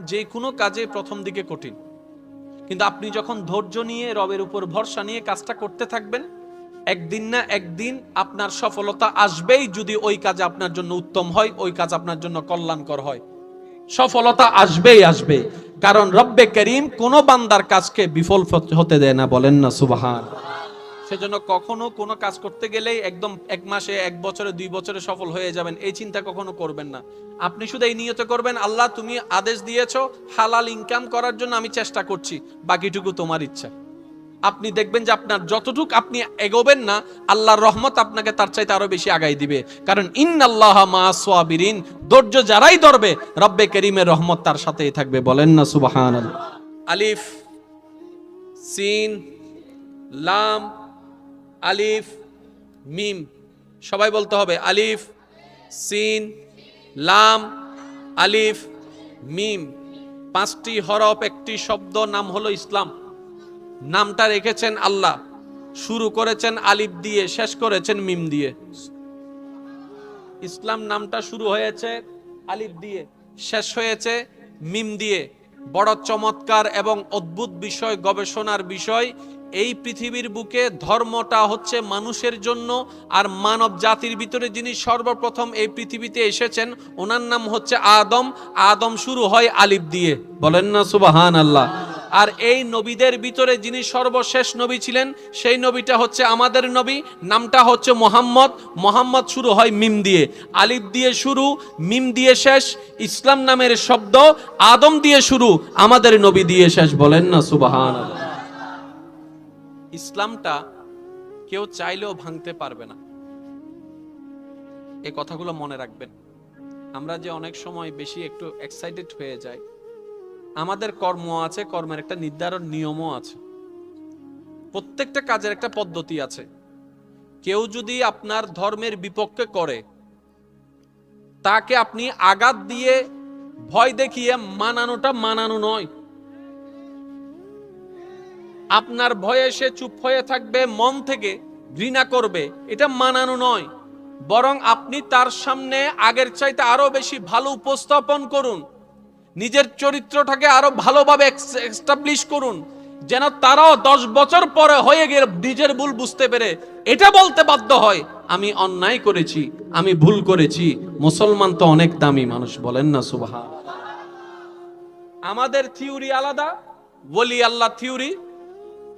যে কোনো কাজে প্রথম দিকে কঠিন, কিন্তু আপনি যখন ধৈর্য নিয়ে রবের উপর ভরসা নিয়ে কাজটা করতে থাকবেন, একদিন না একদিন আপনার সফলতা আসবেই। যদি ওই কাজ আপনার জন্য উত্তম হয়, ওই কাজ আপনার জন্য কল্যাণকর হয়, সফলতা আসবেই আসবে। কারণ রব্বে করিম কোন বান্দার কাজকে বিফল হতে দেয় না, বলেন না সুবহান। সেজন্য কখনো কোনো কাজ করতে গেলেই একদম 1 মাসে 1 বছরে 2 বছরে সফল হয়ে যাবেন এই চিন্তা কখনো করবেন না। আপনি শুধু এই নিয়ত করবেন, আল্লাহ তুমি আদেশ দিয়েছো হালাল ইনকাম করার জন্য আমি চেষ্টা করছি, বাকিটুকু তোমার ইচ্ছা। আপনি দেখবেন যে আপনার যতটুকু আপনি এগোবেন না, আল্লাহর রহমত আপনাকে তার চাইতে আরো বেশি আগাই দিবে। কারণ ইন্নাল্লাহা মা'আস সাবিরিন, ধৈর্য যারাই ধরবে রব্বে করিমের রহমত তার সাথেই থাকবে, বলেন না সুবহানাল্লাহ। আলিফ সিন লাম আলিফ মিম, সবাই বলতে হবে আলিফ সিন লাম আলিফ মিম। 5টি হরফ, একটি শব্দ, নাম হলো ইসলাম। নামটা রেখেছেন আল্লাহ, শুরু করেছেন আলিফ দিয়ে, শেষ করেছেন মিম দিয়ে। ইসলাম নামটা শুরু হয়েছে আলিফ দিয়ে, শেষ হয়েছে মিম দিয়ে। বড় চমৎকার এবং অদ্ভুত বিষয়, গবেষণার বিষয়। এই পৃথিবীর বুকে ধর্মটা হচ্ছে মানুষের জন্য, আর মানব জাতির ভিতরে যিনি সর্বপ্রথম এই পৃথিবীতে এসেছেন ওনার নাম হচ্ছে আদম। আদম শুরু হয় আলিফ দিয়ে, বলেন না সুবহানাল্লাহ। আর এই নবীদের ভিতরে যিনি সর্বশেষ নবী ছিলেন সেই নবীটা হচ্ছে আমাদের নবী, নামটা হচ্ছে মুহাম্মদ। মুহাম্মদ শুরু হয় মিম দিয়ে, আলিফ দিয়ে শুরু, মিম দিয়ে শেষ। ইসলাম নামের শব্দ আদম দিয়ে শুরু, আমাদের নবী দিয়ে শেষ, বলেন না সুবহানাল্লাহ। ইসলামটা কেউ চাইলেও ভাঙতে পারবে না, এই কথাগুলো মনে রাখবেন। আমরা যে অনেক সময় বেশি একটু এক্সাইটেড হয়ে যাই, আমাদের কর্ম আছে, কর্মের একটা নির্ধারণ নিয়মও আছে, প্রত্যেকটা কাজের একটা পদ্ধতি আছে। কেউ যদি আপনার ধর্মের বিপক্ষে করে, তাকে আপনি আঘাত দিয়ে ভয় দেখিয়ে মানানোটা মানানো নয়। আপনার ভয়ে সে চুপ হয়ে থাকবে, মন থেকে ঘৃণা করবে, এটা মানানো নয়। বরং আপনি তার সামনে আগের চাইতে আরো বেশি ভালো উপস্থাপন করুন, নিজের চরিত্রটাকে আরো ভালোভাবে এস্টাবলিশ করুন, যেন তারাও 10 বছর পরে হয়ে গেলে নিজের ভুল বুঝতে পেরে এটা বলতে বাধ্য হয় আমি অন্যায় করেছি, আমি ভুল করেছি। মুসলমান তো অনেক দামি মানুষ, বলেন না সুবহান। আমাদের থিওরি আলাদা, ওলি আল্লাহ থিওরি।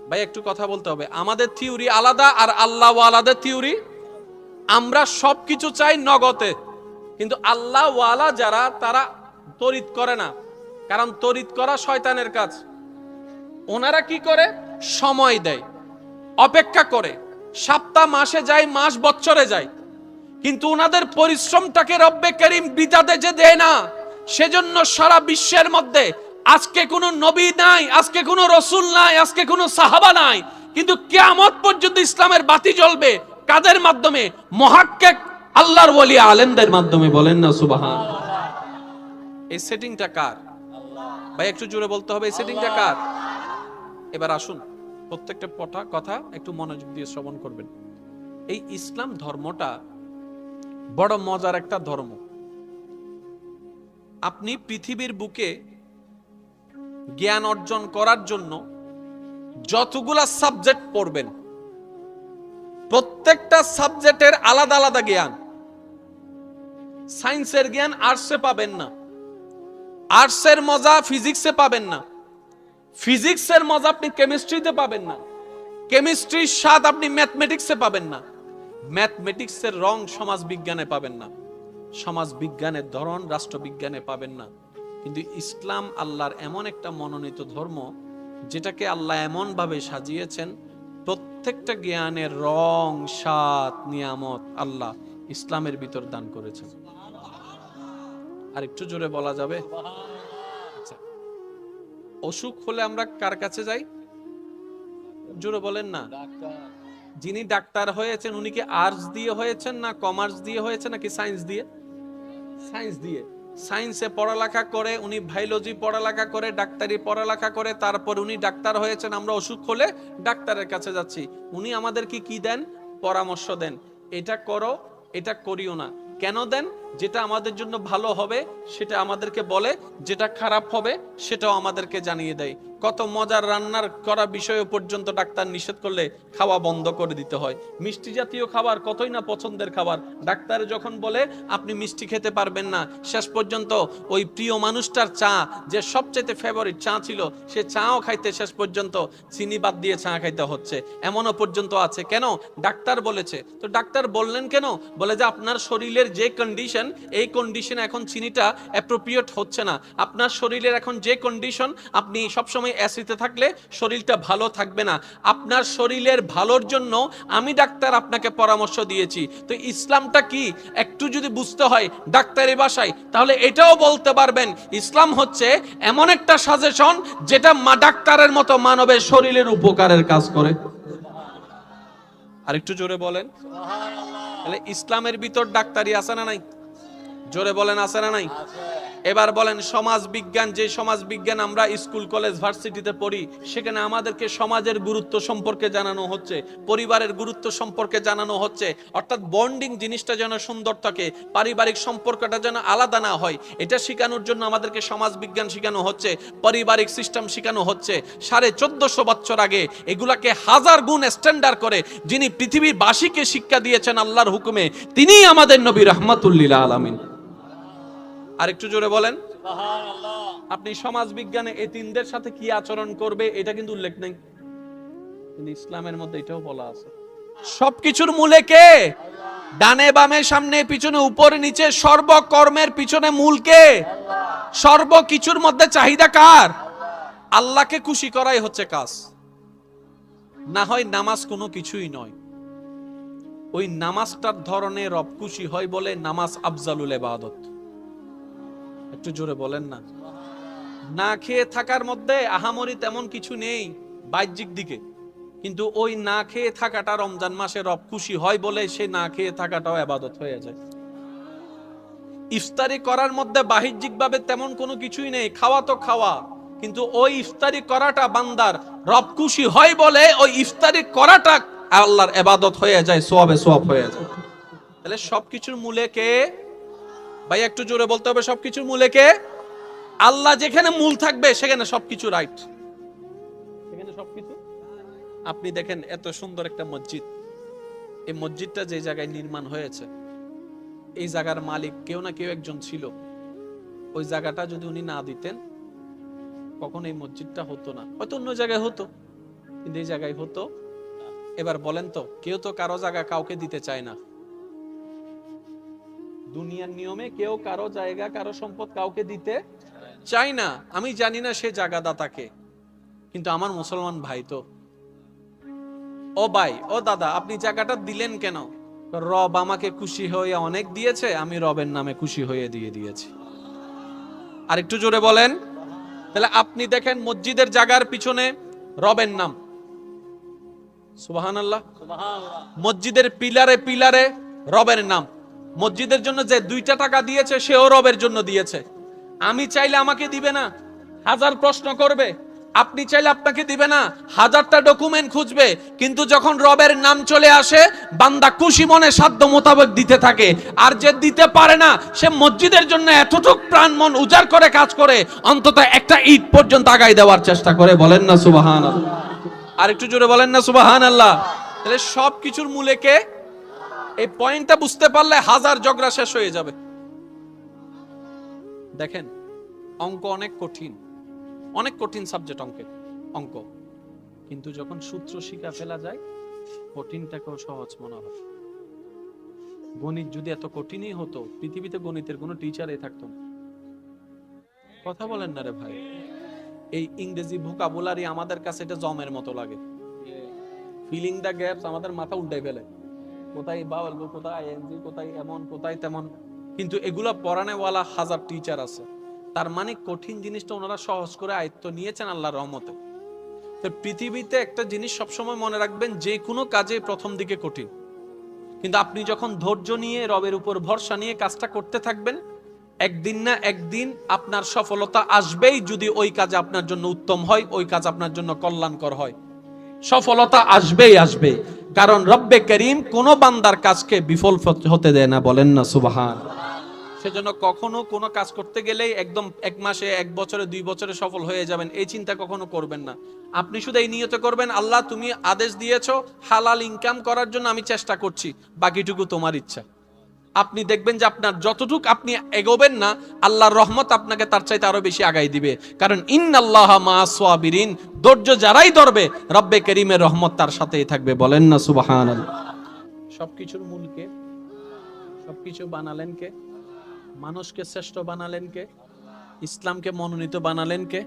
ভাই একটু কথা বলতে হবে, আমাদের থিওরি আলাদা আর আল্লাহ ওয়ালাদের থিওরি। আমরা সবকিছু চাই নগদে, কিন্তু আল্লাহ ওয়ালা যারা তারা তরিত করে না, কারণ তরিত করা শয়তানের কাজ। ওনারা কি করে? সময় দেয়, অপেক্ষা করে, সপ্তাহ মাসে যায়, মাস বছরে যায়, কিন্তু ওনাদের পরিশ্রমটাকে রব্বে করিম বিদাতে যে দেয় না। সেজন্য সারা বিশ্বের মধ্যে আজকে কোনো নবী নাই, আজকে কোনো রসুল নাই, আজকে কোনো সাহাবা নাই, কিন্তু কিয়ামত পর্যন্ত ইসলামের বাতি জ্বলবে কাদের মাধ্যমে? মুহাক্কিক আল্লাহর ওলি আলেমদের মাধ্যমে, বলেন না সুবহান। এই সেটিংটা কার? ভাই একটু জোরে বলতে হবে, এই সেটিংটা কার? এবার আসুন, প্রত্যেকটা কথা একটু মনোযোগ দিয়ে শ্রবণ করবেন। এই ইসলাম ধর্মটা বড় মজার একটা ধর্ম। আপনি পৃথিবীর বুকে জ্ঞান অর্জন করার জন্য যতগুলা সাবজেক্ট পড়বেন, প্রত্যেকটা সাবজেক্টের আলাদা আলাদা জ্ঞান। সায়েন্সের জ্ঞান আর্টসে পাবেন না, আর্টসের মজা ফিজিক্সে পাবেন না, ফিজিক্সের মজা আপনি কেমিস্ট্রিতে পাবেন না, কেমিস্ট্রির স্বাদ আপনি ম্যাথমেটিক্সে পাবেন না, ম্যাথমেটিক্সের রং সমাজ বিজ্ঞানে পাবেন না, সমাজ বিজ্ঞানের ধরন রাষ্ট্রবিজ্ঞানে পাবেন না। কিন্তু ইসলাম আল্লাহর এমন একটা মনোনীত ধর্ম, যেটাকে আল্লাহ এমন ভাবে সাজিয়েছেন, প্রত্যেকটা জ্ঞানের রং স্বাদ নিয়ামত আল্লাহ ইসলামের ভিতর দান করেছেন। আর একটু জোরে বলা যাবে? আচ্ছা, অসুখ হলে আমরা কার কাছে যাই? জোরে বলেন না। যিনি ডাক্তার হয়েছেন উনি কি আর্টস দিয়ে হয়েছেন, না কমার্স দিয়ে হয়েছেন, নাকি সায়েন্স দিয়ে? সায়েন্স দিয়ে। সায়েন্সে পড়ালেখা করে উনি, বায়োলজি পড়ালেখা করে, ডাক্তারি পড়ালেখা করে, তারপর উনি ডাক্তার হয়েছেন। আমরা অসুখ হলে ডাক্তারের কাছে যাচ্ছি, উনি আমাদেরকে কি দেন? পরামর্শ দেন, এটা করো, এটা করিও না। কেন দেন? যেটা আমাদের জন্য ভালো হবে সেটা আমাদেরকে বলে, যেটা খারাপ হবে সেটাও আমাদেরকে জানিয়ে দেয়। কত মজার রান্নার করা বিষয় পর্যন্ত ডাক্তার নিষেধ করলে খাওয়া বন্ধ করে দিতে হয়। মিষ্টি জাতীয় খাবার কতই না পছন্দের খাবার, ডাক্তার যখন বলে আপনি মিষ্টি খেতে পারবেন না, শেষ পর্যন্ত ওই প্রিয় মানুষটার চা, যে সবচেয়ে ফেভারিট চা ছিল, সে চাও খাইতে শেষ পর্যন্ত চিনি বাদ দিয়ে চা খাইতে হচ্ছে, এমনও পর্যন্ত আছে। কেন? ডাক্তার বলেছে। তো ডাক্তার বললেন কেন? বলে যে আপনার শরীরের যে কন্ডিশন, এই কন্ডিশনে এখন চিনিটা অ্যাপ্রোপ্রিয়েট হচ্ছে না। আপনার শরীরের এখন যে কন্ডিশন, আপনি সবসময় অ্যাসিডে থাকলে শরীরটা ভালো থাকবে না। আপনার শরীরের ভালোর জন্য আমি ডাক্তার আপনাকে পরামর্শ দিয়েছি। তো ইসলামটা কি একটু যদি বুঝতে হয় ডাক্তারি ভাষায়, তাহলে এটাও বলতে পারবেন ইসলাম হচ্ছে এমন একটা সাজেশন যেটা ডাক্তারের মতো মানবের শরীরের উপকারের কাজ করে। আর একটু জোরে বলেন তাহলে ইসলামের ভিতর ডাক্তারি আছে না নাই? জোরে বলেন আছে না নাই? এবার বলেন সমাজ বিজ্ঞান, যে সমাজ বিজ্ঞান আমরা স্কুল কলেজ ভার্সিটিতে পড়ি, সেখানে আমাদেরকে সমাজের গুরুত্ব সম্পর্কে জানানো হচ্ছে, পরিবারের গুরুত্ব সম্পর্কে জানানো হচ্ছে, অর্থাৎ বন্ডিং জিনিসটা যেন সুন্দর থাকে, পারিবারিক সম্পর্কটা যেন আলাদা না হয়, এটা শেখানোর জন্য আমাদেরকে সমাজ বিজ্ঞান শেখানো হচ্ছে, পারিবারিক সিস্টেম শেখানো হচ্ছে। 1450 বছর আগে এগুলাকে হাজার গুণ স্ট্যান্ডার্ড করে যিনি পৃথিবীর বাসীকে শিক্ষা দিয়েছেন আল্লাহর হুকুমে, তিনিই আমাদের নবী রাহমাতুল লিল আলামিন। আরেকটু জোরে বলেন সুবহানাল্লাহ। আপনি সমাজ বিজ্ঞানে এতিমদের সাথে কি আচরণ করবে এটা কিন্তু উল্লেখ নেই, কিন্তু ইসলামের মধ্যে এটাও বলা আছে। সবকিছুর মূলে কে? ডানে বামে সামনে পিছনে উপরে নিচে সর্বকর্মের পিছনে মূল কে? সর্বকিছুর মধ্যে চাহিদা কার? আল্লাহকে খুশি করাই হচ্ছে কাজ। না হয় নামাজ কোনো কিছুই নয়। ওই নামাজটার ধরনে রব খুশি হয় বলে নামাজ আফজালুল ইবাদত। একটু জোরে বলেন না। না খেয়ে থাকার মধ্যে আহামরি তেমন কিছু নেই বাহ্যিক দিকে, কিন্তু ওই না খেয়ে থাকাটা রমজান মাসে রব খুশি হয় বলে সে না খেয়ে থাকাটাও ইবাদত হয়ে যায়। ইফতারি করার মধ্যে বাহ্যিক ভাবে তেমন কোনো কিছুই নেই, খাওয়া তো খাওয়া, কিন্তু ওই ইফতারি করাটা বান্দার রব খুশি হয় বলে ওই ইফতারি করাটা আল্লাহর ইবাদত হয়ে যায়, সওয়াবে সওয়াব হয়ে যায়। তাহলে সবকিছুর মূলে কে? ভাই একটু জোরে বলতে হবে, সবকিছুর মূলে কে? আল্লাহ। যেখানে মূল থাকবে সেখানে সবকিছু রাইট, সেখানে সবকিছু। আপনি দেখেন এত সুন্দর একটা মসজিদ, এই মসজিদটা যে জায়গায় নির্মাণ হয়েছে, এই জায়গার মালিক কেউ না কেউ একজন ছিল। ওই জায়গাটা যদি উনি না দিতেন কখন এই মসজিদটা হতো না, হয়তো অন্য জায়গায় হতো, কিন্তু এই জায়গায় হতো। এবার বলেন তো, কেউ তো কারো জায়গা কাউকে দিতে চায় না। দুনিয়ার নিয়মে কেউ কারো জায়গা কারো সম্পদ কাউকে দিতে চায় না। আমি জানি না সে জায়গাদাতাকে, কিন্তু আমার মুসলমান ভাই তো, ও ভাই ও দাদা আপনি জায়গাটা দিলেন কেন? রব আমাকে খুশি হয়ে অনেক দিয়েছে, আমি রবের নামে খুশি হয়ে দিয়ে দিয়েছি। আর একটু জোরে বলেন। তাহলে আপনি দেখেন মসজিদের জায়গার পিছনে রবের নাম, সুবহানাল্লাহ। মসজিদের পিলারে পিলারে রবের নাম। মসজিদের জন্য যে 2 টাকা দিয়েছে সেও রবের জন্য দিয়েছে। আমি চাইলে আমাকে দিবে না, হাজার প্রশ্ন করবে। আপনি চাইলে আপনাকে দিবে না, হাজারটা ডকুমেন্ট খুঁজবে। কিন্তু যখন রবের নাম চলে আসে, বান্দা খুশি মনে সাধ্য মোতাবেক দিতে থাকে। আর যে দিতে পারে না, সে মসজিদের জন্য এতটুক প্রাণ মন উজাড় করে কাজ করে, অন্তত একটা ইট পর্যন্ত আগায় দেওয়ার চেষ্টা করে। বলেন না সুবহানাল্লাহ। আর একটু জোরে বলেন না সুবহানাল্লাহ। তাহলে সবকিছুর মূলে কে? এই পয়েন্টটা বুঝতে পারলে হাজার ঝগড়া শেষ হয়ে যাবে। দেখেন অঙ্ক অনেক কঠিন, অনেক কঠিন সাবজেক্ট অঙ্ক, কিন্তু যখন সূত্র শিখা ফেলা যায় কঠিনটাকেও সহজ মনে হয়। গণিত যদি এত কঠিনই হতো, পৃথিবীতে গণিতের কোনো টিচারই থাকতো না। কথা বলেন না রে ভাই। এই ইংরেজি ভোকাবুলারি আমাদের কাছে এটা জমের মতো লাগে। ফিলিং দ্য গ্যাপস আমাদের মাথা উল্টাই ফেলে, কোথায় বাউল, কোথায় আইএনজি, কোথায় এমন, কোথায় তেমন। কিন্তু এগুলা পড়ানেওয়ালা হাজার টিচার আছে। তার মানে কঠিন জিনিসটা ওনারা সহজ করে আয়ত্ত নিয়েছেন আল্লাহর রহমতে। তো পৃথিবীতে একটা জিনিস সবসময় মনে রাখবেন, যে কোনো কাজে প্রথম দিকে কঠিন, কিন্তু আপনি যখন ধৈর্য নিয়ে রবের উপর ভরসা নিয়ে কাজটা করতে থাকবেন, একদিন না একদিন আপনার সফলতা আসবেই। যদি ওই কাজ আপনার জন্য উত্তম হয়, ওই কাজ আপনার জন্য কল্যাণকর হয়, সফলতা আসবেই আসবে। কারণ রব্বে করিম কোন বান্দার কাজকে বিফল হতে দেয় না। বলেন না সুবহান। সেজন্য কখনো কোনো কাজ করতে গেলেই একদম 1 মাসে 1 বছরে 2 বছরে সফল হয়ে যাবেন এই চিন্তা কখনো করবেন না। আপনি শুধু এই নিয়তে করবেন, আল্লাহ তুমি আদেশ দিয়েছো হালাল ইনকাম করার জন্য আমি চেষ্টা করছি, বাকিটুকু তোমার ইচ্ছা। আপনি দেখবেন যে আপনার যতটুকু আপনি এগোবেন না, আল্লাহর রহমত আপনাকে তার চাইতে আরো বেশি আগাই দিবে। কারণ ইন্নাল্লাহা মা'আস সাবিরিন, ধৈর্য যারাই ধরবে রব্বে করিমের রহমত তার সাথেই থাকবে। বলেন না সুবহানাল্লাহ। সবকিছুর মূল কে? সবকিছু বানালেন কে? মানুষকে শ্রেষ্ঠ বানালেন কে? ইসলামকে মনোনীত বানালেন কে?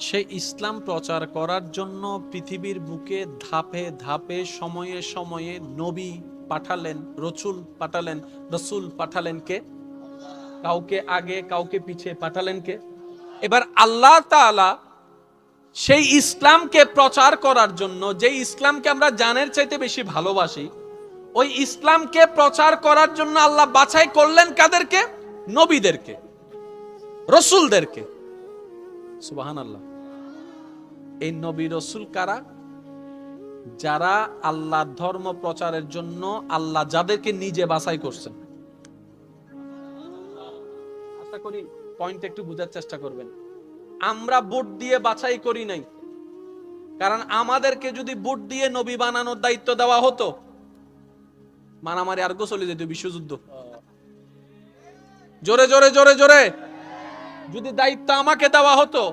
সেই ইসলাম প্রচার করার জন্য পৃথিবীর বুকে ধাপে ধাপে সময়ে সময়ে নবী পাঠালেন, রসুল পাঠালেন কে? কাউকে আগে কাউকে পিছিয়ে পাঠালেন কে? এবার আল্লাহ তাআলা সেই ইসলামকে প্রচার করার জন্য, যে ইসলামকে আমরা জানের চাইতে বেশি ভালোবাসি, ওই ইসলামকে প্রচার করার জন্য আল্লাহ বাছাই করলেন কাদেরকে? নবীদেরকে, রসুলদেরকে। সুবহানাল্লাহ। এই নবী রসুল কারা? যারা আল্লাহর ধর্ম প্রচারের জন্য আল্লাহ যাদেরকে নিজে বাছাই করছেন। আশা করি পয়েন্ট একটু বোঝার চেষ্টা করবেন। আমরা ভোট দিয়ে বাছাই করি নাই, কারণ আমাদেরকে যদি ভোট দিয়ে নবী বানানোর দায়িত্ব দেওয়া হতো, মারামারি আর চলে যেত, বিশ্বযুদ্ধ। জোরে জোরে জোরে জোরে যদি দায়িত্ব আমাকে দেওয়া হতো,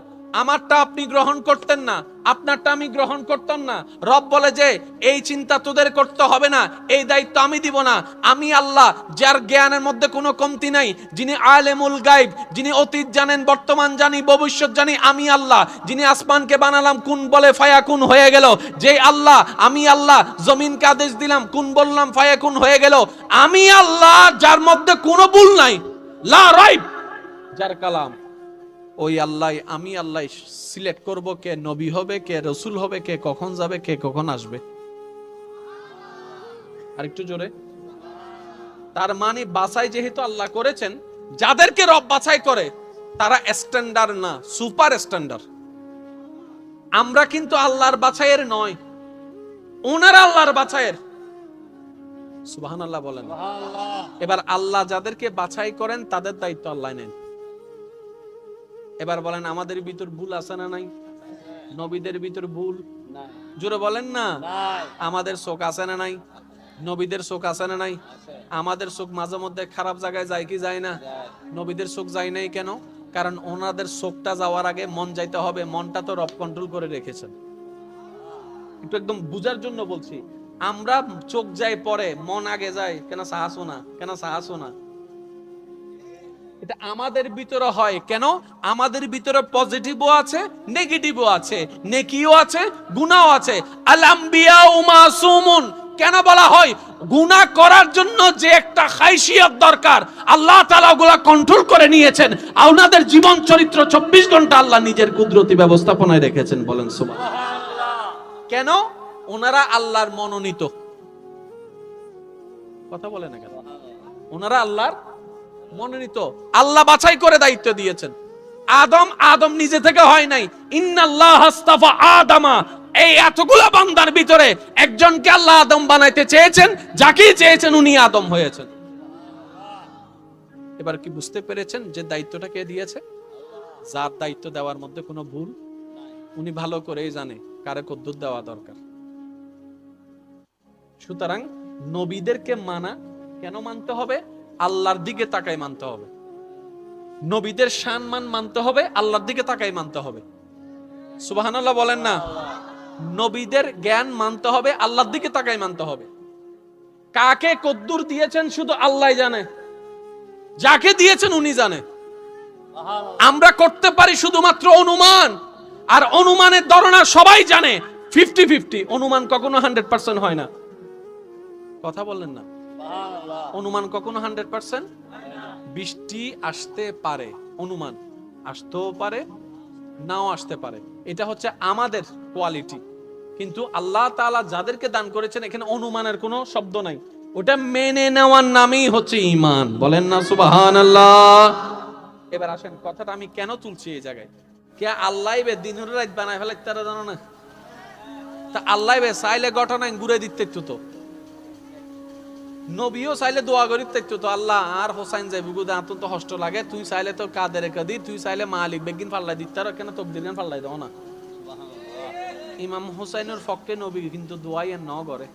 আমারটা আপনি গ্রহণ করতেন না, আপনারটা আমি গ্রহণ করতাম না। রব বলে যে এই চিন্তা তোদের করতে হবে না, এই দায়িত্ব আমি দিব না। আমি আল্লাহ, যার জ্ঞানের মধ্যে কোনো কমতি নাই, যিনি আলেমুল গায়ব, যিনি অতীত জানেন, বর্তমান জানি, ভবিষ্যৎ জানি, আমি আল্লাহ। যিনি আসমানকে বানালাম, কুন বলে ফায়াকুন হয়ে গেল, যে আল্লাহ। আমি আল্লাহ জমিনকে আদেশ দিলাম, কুন বললাম ফায়াকুন হয়ে গেল। আমি আল্লাহ, যার মধ্যে কোনো ভুল নাই, লা রাইব, যার কালাম। ওই আল্লাহ, আমি আল্লাহ সিলেক্ট করব কে নবী হবে, কে রসুল হবে, কে কখন যাবে, কে কখন আসবে। আরেকটু জোরে। তার মানে বাছাই যেহেতু আল্লাহ করেছেন, যাদেরকে রব বাছাই করে তারা স্ট্যান্ডার্ড না, সুপার স্ট্যান্ডার্ড। আমরা কিন্তু আল্লাহর বাছাইয়ের নয়, ওনারা আল্লাহর বাছাইয়ের। সুবহানাল্লাহ বলেন। এবার আল্লাহ যাদেরকে বাছাই করেন তাদের দায়িত্ব আল্লাহ নেন। এবার বলেন আমাদের ভিতর ভুল আছে না নাই? নবীদের ভিতর ভুল জোরে বলেন না। আমাদের চোখ আছে না নাই? নবীদের চোখ আছে না নাই? আমাদের চোখ মাঝে মধ্যে খারাপ জায়গায় যায় কি যায় না? নবীদের চোখ যায় নাই কেন? কারণ ওনাদের চোখটা যাওয়ার আগে মন যাইতে হবে, মনটা তো রব কন্ট্রোল করে রেখেছেন। একটু একদম বুঝার জন্য বলছি। আমরা চোখ যাই পরে, মন আগে যায় কেন? সাহসো না কেন? সাহসো না। এটা আমাদের ভিতরে হয় কেন? আমাদের ভিতরে পজিটিভও আছে, নেগেটিভও আছে, নেকিও আছে, গুনাহও আছে। আল আম্বিয়াউ মাসুমুন কেন বলা হয়? গুনাহ করার জন্য যে একটা খায়শিয়ত দরকার, আল্লাহ তাআলা ওগুলা কন্ট্রোল করে নিয়েছেন। আর ওনাদের জীবন চরিত্র 24 ঘন্টা আল্লাহ নিজের কুদরতি ব্যবস্থাপনায় রেখেছেন। বলেন সুবহানাল্লাহ। কেন? ওনারা আল্লাহর মনোনীত। কথা বলে না কেন? ওনারা আল্লাহর মনোনীত, আল্লাহ বাছাই করে দায়িত্ব দিয়েছেন। আদম নিজে থেকে হয় নাই। ইন্নাল্লাহ আস্তাফা আদামা, এই এতগুলা বান্দার ভিতরে একজনকে আল্লাহ আদম বানাইতে চেয়েছেন, যাকে চেয়েছেন উনি আদম হয়েছেন। এবার কি বুঝতে পেরেছেন যে দায়িত্বটা কে দিয়েছে? যার দায়িত্ব দেওয়ার মধ্যে কোনো ভুল, উনি ভালো করেই জানে কারে কদ্দুর দেওয়া দরকার। সুতরাং নবীদেরকে মানা কেন মানতে হবে? আল্লাহর দিকে তাকাই মানতে হবে। নবীদের সম্মান মানতে হবে, আল্লাহর দিকে তাকাই মানতে হবে। সুবহানাল্লাহ বলেন না। নবীদের জ্ঞান মানতে হবে, আল্লাহর দিকে তাকাই মানতে হবে। কাকে কদ্দুর দিয়েছেন শুধু আল্লাহ জানে, যাকে দিয়েছেন উনি জানে। আমরা করতে পারি শুধুমাত্র অনুমান, আর অনুমানের ধারণা সবাই জানে 50-50। অনুমান কখনো 100% হয় না। কথা বললেন না। অনুমান কখনো 100%। বৃষ্টি আসতে পারে, অনুমান আসতেও পারে, নাও আসতে পারে। এটা হচ্ছে আমাদের কোয়ালিটি। কিন্তু আল্লাহ তাআলা যাদেরকে দান করেছেন, এখানে অনুমানের কোনো শব্দ নাই। ওটা মেনে নেওয়ার নামই হচ্ছে ঈমান। বলেন না সুবহানাল্লাহ। এবার আসেন, কথাটা আমি কেন তুলছি এই জায়গায়। কে আল্লাহ দিনের রাত বানায় ফেলে তারা জানো না? তা আল্লাহ চাইলে ঘটনা ঘুরে দিতে একটু তো। নবীও চাইলে দোয়া করি তাইতো তো আল্লাহ আর হোসাইন যাইবু গো দাঁত তো কষ্ট লাগে, তুই চাইলে তো কাদের কাদি, তুই চাইলে মালিক বেগিন ফাল্লাই দিতার, কেন তকদির গান ফাল্লাই দাও না। ইমাম হোসাইনের পক্ষে নবী কিন্তু দোয়াই আর ন করে,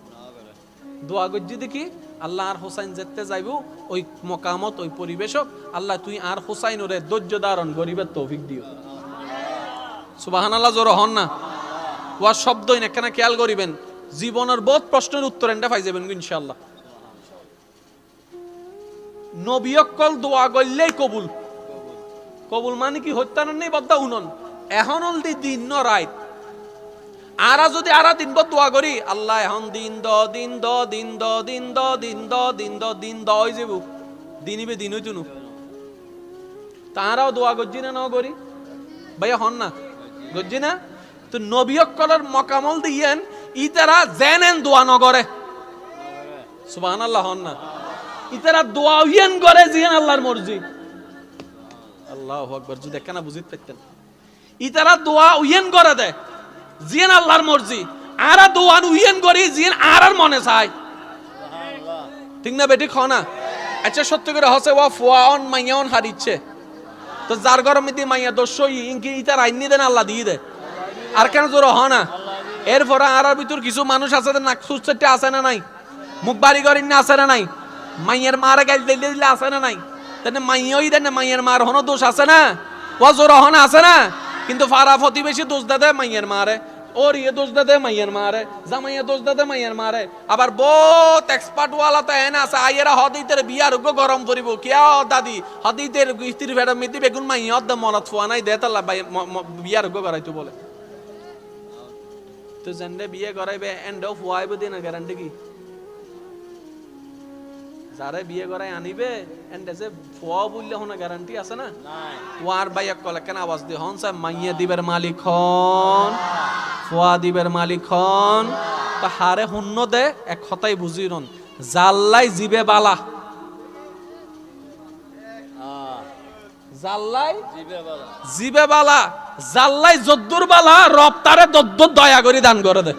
দোয়া গজ্জি দেখি আল্লাহ আর হোসাইন যেতে যাইব ওই মকামত ওই পরিবেশক, আল্লাহ তুই আর হোসাইনরে ধৈর্য ধারণ গরিবের তৌফিক দিও। সুবহানাল্লাহ জোর হন না। ওয়া শব্দই না কেন খেয়াল করিবেন, জীবনের বহুত প্রশ্নের উত্তর এন্ডা পাই যাবেন ইনশাআল্লাহ। নবী অকল দোয়া করলেই কবুল, কবুল মানে কি হত্যান নেই বদ্দা উনন এখন অলদি দিন ন রাইত আরা যদি আরা দিন বদ দোয়া করি আল্লাহ এখন দিন দ দিন দ দিন দ দিন দ দিন দ দিন দ দিন দ হয়ে যাব, দিনিবে দিন হইতো নু তারাও দোয়া করছি না ন করি ভাইয়া হন না গজ্জি না। তো নবী অকলের মকামল দিয়েন ইতারা জেনেন দোয়া ন করে, সুবহানাল্লাহ হন না। ইতারা দোয়া উইয়েন করে জিয়ান আল্লাহর মর্জি, আল্লাহু আকবার। যদি কেন বুঝিতে পারতেন, ইতারা দোয়া উইয়েন করে দে জিয়ান আল্লাহর মর্জি, আরা দোয়া উইয়েন করি জিয়ান আরার মনে চায়, ঠিক না বেটি খনা। আচ্ছা সত্য করে হসে ওয়া ফুয়া অন মাইয়া অন হারিচ্ছে, তো যার ঘর মধ্যে মাইয়া দস্য ইনকি ইতার আইনি দেন আল্লাহ দিয়ে দে, আর কেন জোর হ না। এরপরে আরার ভিতর কিছু মানুষ আছে নাক সুচতে আছে না নাই, মুখ বাড়ি করেন না আছে না নাই, মাইয়ের মারে গাইল দিলে দিলে আছে না নাই, তাহলে মাইয়াই দেন না মাইয়ের মার হনো দোষ আছে না, ও জোর হনা আছে না। কিন্তু ফারা প্রতিবেশী দোষ দে মাইয়ের মারে, ওর ইয়ে দোষ দে মাইয়ের মারে, জামাইয়া দোষ দে মাইয়ের মারে। আবার বহুত এক্সপার্ট ওয়ালা তো এনে আছে আইয়েরা হদিতের বিয়ার গরম পড়িব কিয়া দাদি হদিতের স্ত্রী ফেরা মিতি বেগুন মাইয়া অদ্দা মনত ফোয়া নাই দে তাল্লা বিয়ার করাইতো বলে, তো জেন্ডে বিয়ে করাইবে এন্ড অফ ওয়াইব দিন গ্যারান্টি কি, যারে বিয়ে করাই আনিবে এন্ড এসে ফুয়া বললে হন গ্যারান্টি আছে না। ওয়ার ভাই কলে কেন আওয়াজ দিয়ে হন সাহেব মাইয়া দিবের মালিক হন, ফুয়া দিবের মালিক হন, তা হারে শূন্য দে এক কথাই বুঝি রন জাল্লাই জিবে বালা, জাল্লাই জিবে বালা, জাল্লাই যদ্দুর বালা রব তারে দদ্দুর দয়া করে দান করে দে।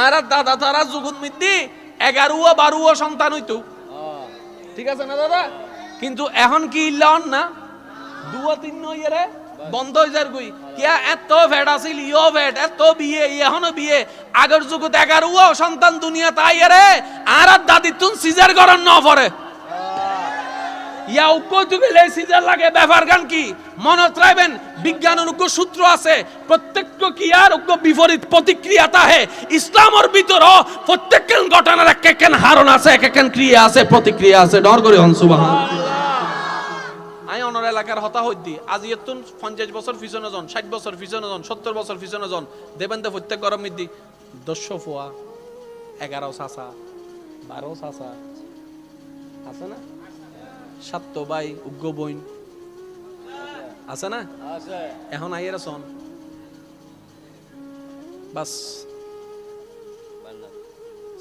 আর দাদা তারা জুগুত মিদ্দি 11-12 সন্তান হইতো, ঠিক আছে না দাদা। কিন্তু এখন কি ইল্লান না 2-3 নইরে বন্ধ হয়ে যার গই কিয়া এত ভেট আছিল ইও ভেট এত বিয়ে এখনো বিয়ে, আগের যুগত 11 সন্তান দুনিয়া তাই রে আর দাদি তুন সিজার করন ন পরে ইয়া উকতুবিলে সিজার লাগে ব্যাপার গান কি মনত রাখবেন। বিজ্ঞানের উগ্র সূত্র আছে, প্রত্যেক ক্রিয়ার উগ্র বিপরীত প্রতিক্রিয়া তাহে। ইসলামের ভিতর প্রত্যেক ঘটনার এক এক হারণ আছে, এক এক ক্রিয়া আছে, প্রতিক্রিয়া আছে। ডর করে হন সুবহানাল্লাহ। আই অনর এলাকার হতা হইদি আজ ইয়তুন 50 বছর পিছনে জন, 60 বছর পিছনে জন, 70 বছর পিছনে জন দেবেন দে প্রত্যেক গরম মিদি 10 ফুয়া 11 চাচা 12 চাচা আছে না, 7 ভাই উগ্র বইন আছে না, এখন আইয়ের সন বাস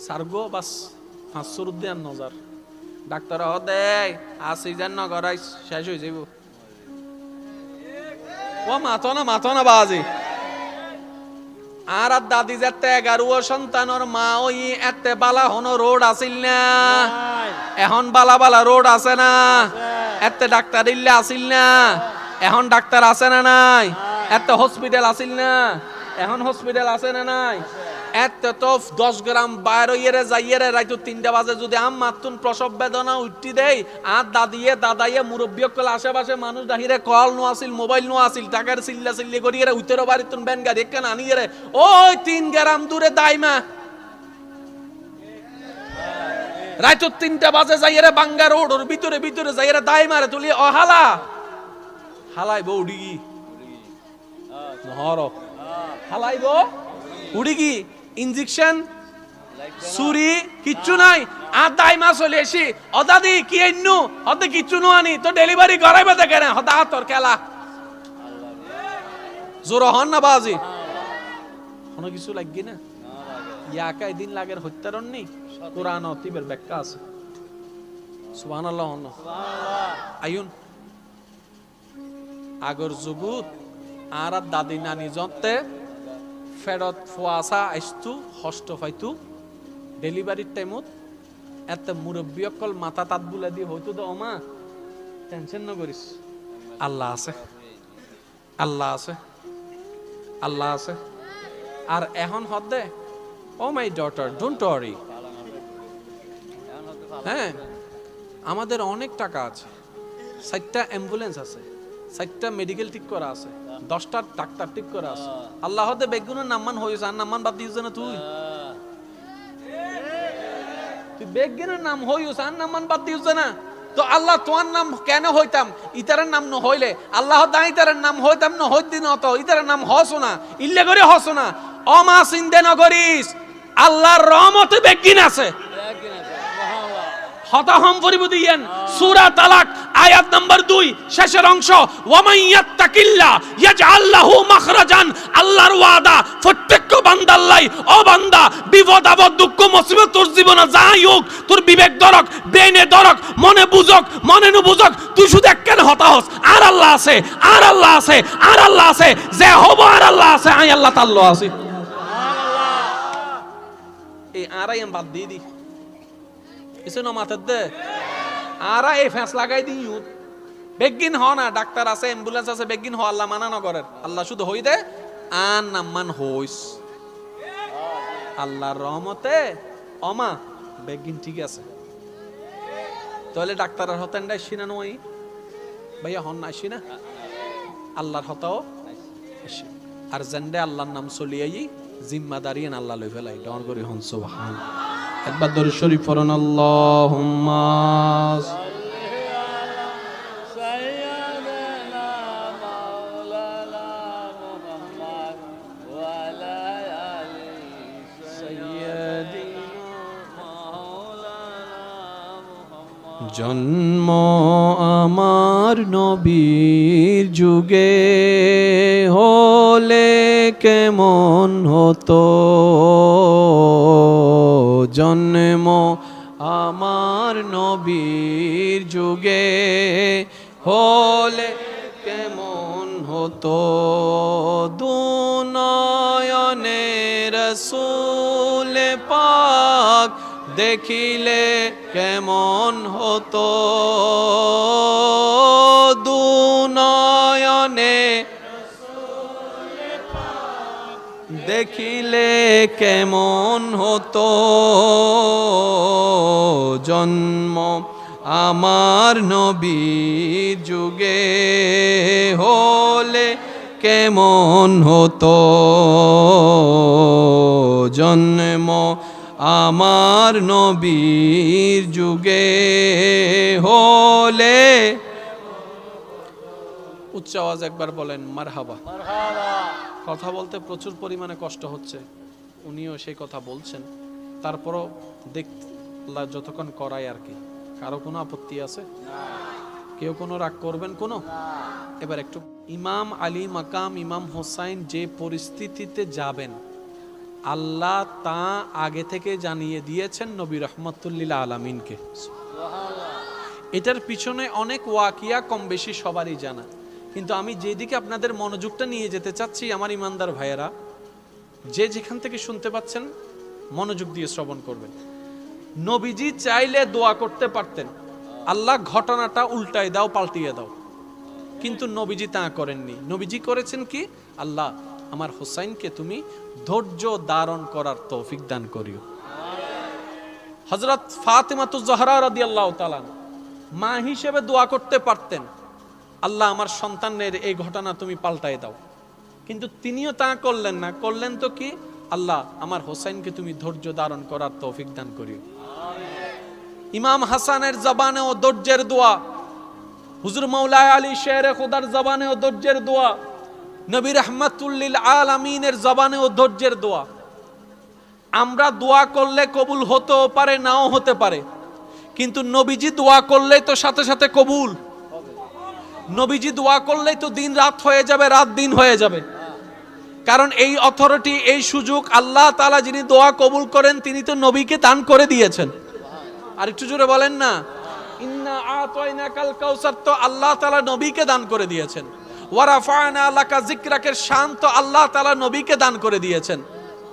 সার্গো বাস 500 উদ্যান নজর ডাক্তার দেয় আসিজান নগরাই শেষ হয়ে যাব। ও মাথো না বাজি আর দাদি যেতে 11 সন্তানের মা ওই এতে বালা হনো রোড আসিল না, এখন বালা বালা রোড আছে না, এতে ডাক্তার ইল্লে আসিল না, এখন ডাক্তার আছে না নাই, এতে হসপিটাল আসিল না, এখন হসপিটাল আছে না নাই, এতে তো 10 গ্রাম বাইরে ইয়েরে যাইয়েরে রাইতো 3টা বাজে যদি আম মাতুন প্রসব বেদনা উঠি দেই আর দাদাইয়ে মুরব্বী কল আশেপাশে মানুষ দাহিরে কল নো আসিল মোবাইল নো আসিল টাকার চিল্লা চিল্লি করিয়ে উত্তর বাড়িতুন ব্যান গাড়ি একখান আনিয়ে ওই 3 গ্রাম দূরে দাইমা রাইতো 3টা বাজে যাইয়েরে বাঙ্গা রোডর ভিতরে ভিতরে যাইয়েরে দাইমারে তুলি অহালা হালাইব উড়িগি নহর হালাইব উড়িগি ইনজেকশন সুরি কিচ্ছু নাই আর দাইমা চলে এসি অদাদি কি আইনু হতে কিচ্ছু নো আনি তো ডেলিভারি করাইবে দেখে না হতা তোর খেলা জোর হন না বাজি কোনো কিছু লাগি না ইয়াকাই দিন লাগের হত্যারণ নেই কোরআন অতিবের ব্যাখ্যা আছে। সুবহানাল্লাহ সুবহানাল্লাহ। আইন আগর যুগুত আর দাদি নানি জতে ফেরত ফুয়াশা আইস্তু হষ্ট ফাইতু ডেলিভারির টাইমত এত মুরব্বী অকল মাথা তাত বুলা দিয়ে হয়তো তো ওমা টেনশন না করিস, আল্লাহ আছে, আল্লাহ আছে, আল্লাহ আছে। আর এখন হদে ও মাই ডটার ডোন্ট ওয়ারি, হ্যাঁ আমাদের অনেক টাকা আছে, 4টা অ্যাম্বুলেন্স আছে, 4টা মেডিকেল ঠিক করা আছে, 10টা ডাক্তার ঠিক করা আছে। আল্লাহ হদে বেগুনের নামমান হয়েছে আর নামমান বাদ দিয়েছে না, তুই বেগুনের নাম হইছে আর নামমান বাদ দিয়েছে না। তো আল্লাহ তোমার নাম কেন হইতাম, ইতারের নাম ন হইলে আল্লাহ দা ইতারের নাম হইতাম না হইদিন অত ইতারের নাম হসো না, ইল্লে করে হসো না, অমা চিন্তে ন করিস, আল্লাহর রহমতে বেগিন আছে। হতাহম পরিবুদিয়েন সূরা তালাক আয়াত নাম্বার 2 শেষের অংশ, ওয়ামাইয়াত্তাকিল্লাহ ইয়াজআল লাহু মাখরাজান। আল্লাহর ওয়াদা প্রত্যেক বান্দা আল্লাহ, ও বান্দা বিপদ আপদ দুঃখ মুসিবত তোর জীবনে যাই হোক, তোর বিবেক ধরক, ব্রেনে ধরক, মনে বুঝক, মনে নু বুঝক, তুই শুধু একখানে হতাহস, আর আল্লাহ আছে, আর আল্লাহ আছে, আর আল্লাহ আছে, যে হবো আর আল্লাহ আছে, আই আল্লাহ তাআলা আছে। এই আরাই আমি বাদ দিয়ে দি কিছু না মাথার দে, আর এই ফ্যাঁস লাগাই দিই বেগিন হ না, ডাক্তার আছে, অ্যাম্বুলেন্স আছে, বেগিন হ, আল্লাহ মানা নগরের, আল্লাহ শুধু হই দে আর নাম্মান হইস, আল্লাহর রহমতে অমা বেগিন ঠিক আছে। তাহলে ডাক্তারের হতেন ডাইছি না নই ভাইয়া, হন আসি না আল্লাহর হতাও আসি, আর জেন্ডে আল্লাহর নাম চলিয়াই জিম্মাদারি আল্লাহ লই ফেলাই ডর করি হন সুবহান। একবার দরুদ শরীফ পড়ুন, আল্লাহুম্মা জন্ম আমার নবীর যুগে হলে কেমন হতো, জন্ম আমার নবীর যুগে হলে কেমন হতো, দুনয়নে রাসূল পাক দেখিলে কেমন হতো, দুনয়নে দেখিলে কেমন হতো, জন্ম আমার নবীর যুগে হলে কেমন হতো, জন্ম আমার নবীর যুগে হলে। উচ্চ আওয়াজ একবার বলেন মারহাবা। কথা বলতে প্রচুর পরিমাণে কষ্ট হচ্ছে, উনিও সেই কথা বলছেন, তারপরও দেখলা যতক্ষণ করাই আর কি। কারো কোনো আপত্তি আছে? কেউ কোনো রাগ করবেন কোনো? এবার একটু ইমাম আলী মাকাম ইমাম হোসাইন যে পরিস্থিতিতে যাবেন আল্লাহ তা আগে থেকে জানিয়ে দিয়েছেন নবী রহমতুল্লিল আলামিনকে। এটার পিছনে অনেক ওয়াকিয়া কম বেশি সবারই জানা, কিন্তু আমি যেদিকে আপনাদের মনোযোগটা নিয়ে যেতে চাচ্ছি আমার ইমানদার ভাইয়েরা, যে যেখান থেকে শুনতে পাচ্ছেন মনোযোগ দিয়ে শ্রবণ করবেন। নবীজি চাইলে দোয়া করতে পারতেন, আল্লাহ ঘটনাটা উল্টায় দাও, পাল্টিয়ে দাও, কিন্তু নবীজি তা করেননি। নবীজি করেছেন কি, আল্লাহ আমার হোসাইনকে তুমি ধৈর্য ধারণ করার তৌফিক দান করিও। হযরত ফাতেমাতুজ জহরা রাদিয়াল্লাহু তাআলা মা হিসেবে দোয়া করতে পারতেন, আল্লাহ আমার সন্তানের এই ঘটনা তুমি পাল্টায় দাও, কিন্তু তিনিও তা করলেন না। করলেন তো কি, আল্লাহ আমার হোসাইনকে তুমি ধৈর্য ধারণ করার তৌফিক দান করিও। ইমাম হাসানের জবানেও ধৈর্যের দোয়া, হুজুর মাওলা আলী শেরে খুদার জবানেও ধৈর্যের দোয়া, নবী রাহমাতুল্লিল আলামিনের জবানেও ধৈর্যের দোয়া। আমরা দোয়া করলে কবুল হতেও পারে, নাও হতে পারে, কিন্তু নবীজি দোয়া করলে তো সাথে সাথে কবুল। নবীজি দোয়া করলেই তো দিন রাত হয়ে যাবে, রাত দিন হয়ে যাবে, কারণ এই অথরিটি, এই সুযোগ আল্লাহ তাআলা যিনি দোয়া কবুল করেন তিনি তো নবীকে দান করে দিয়েছেন। আর একটু জোরে বলেন না, ইন্না আতাইনাকাল কাউসার তো আল্লাহ তাআলা নবীকে দান করে দিয়েছেন। ওয়া রাফা'না লাকা যিকরাকের শান তো আল্লাহ তাআলা নবীকে দান করে দিয়েছেন।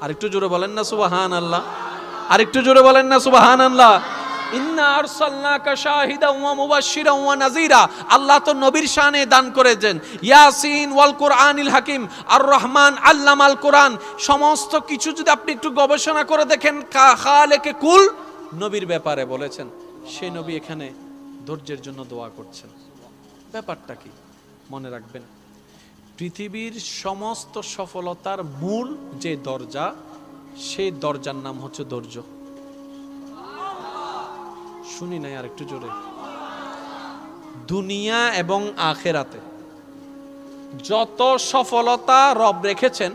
আর একটু জোরে বলেন না সুবহানাল্লাহ, আর একটু জোরে বলেন না সুবহানাল্লাহ। ইন্না আরসালনাকা শাহিদাও ওয়া মুবাশশিরাও ওয়া নাযীরা। আল্লাহ তো নবীর শানে দান করেছেন ইয়াসিন ওয়াল কুরআনিল হাকিম, আর রহমান আল্লামাল কোরআন। সমস্ত কিছু যদি আপনি একটু গবেষণা করে দেখেন খালেকে কুল নবীর ব্যাপারে বলেছেন। সেই নবী এখানে ধৈর্যের জন্য দোয়া করছেন। ব্যাপারটা কি মনে রাখবেন, পৃথিবীর সমস্ত সফলতার মূল যে দরজা, সেই দরজার নাম হচ্ছে ধৈর্য। শুনি নাই আর একটু জোরে। দুনিয়া এবং আখেরাতে যত সফলতা রব রেখেছেন,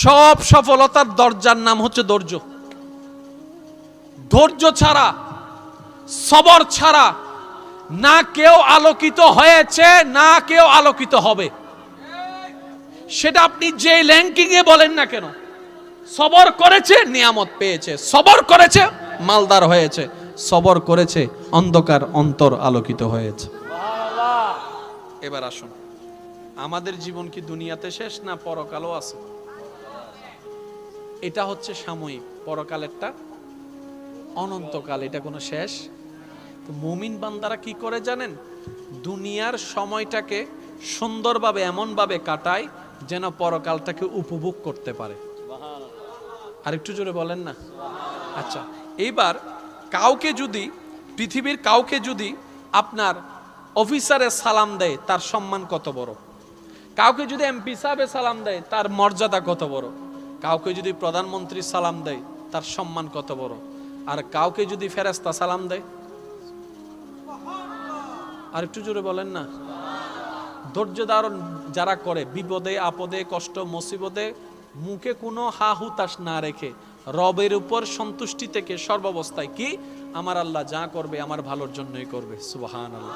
সব সফলতার দরজার নাম হচ্ছে ধৈর্য। ধৈর্য ছাড়া, সবর ছাড়া না কেউ আলোকিত হয়েছে, না কেউ আলোকিত হবে। সেটা আপনি যে র্যাঙ্কিং এ বলেন না কেন, সবর করেছে নিয়ামত পেয়েছে, সবর করেছে মালদার হয়েছে, সবর করেছে অন্ধকার অন্তর আলোকিত হয়েছে। এবার আসুন, আমাদের জীবন কি দুনিয়াতে শেষ না পরকালও আছে? এটা হচ্ছে সাময়িক, পরকালেরটা অনন্তকাল, এটা কোনো শেষ। তো মুমিন বান্দারা কি করে জানেন, দুনিয়ার সময়টাকে সুন্দরভাবে এমনভাবে কাটায় যেন পরকালটাকে উপভোগ করতে পারে। আর একটু জোরে বলেন না। আচ্ছা, এইবার কাউকে যদি, পৃথিবীর কাউকে যদি আপনার অফিসারে সালাম দেয়, তার সম্মান কত বড়। কাউকে যদি এমপি সাহেবে সালাম দেয়, তার মর্যাদা কত বড়। কাউকে যদি প্রধানমন্ত্রী সালাম দেয়, তার সম্মান কত বড়। আর কাউকে যদি ফেরেশতা সালাম দেয়, আর একটু জোরে বলেন না। ধৈর্য ধারণ যারা করে, বিপদে আপদে কষ্ট মুসিবতে মুখে কোনো হা হুতাশ না রেখে রবের উপর সন্তুষ্টি থেকে সর্বাবস্থায় কি, আমার আল্লাহ যা করবে আমার ভালোর জন্যই করবে। সুবহানাল্লাহ।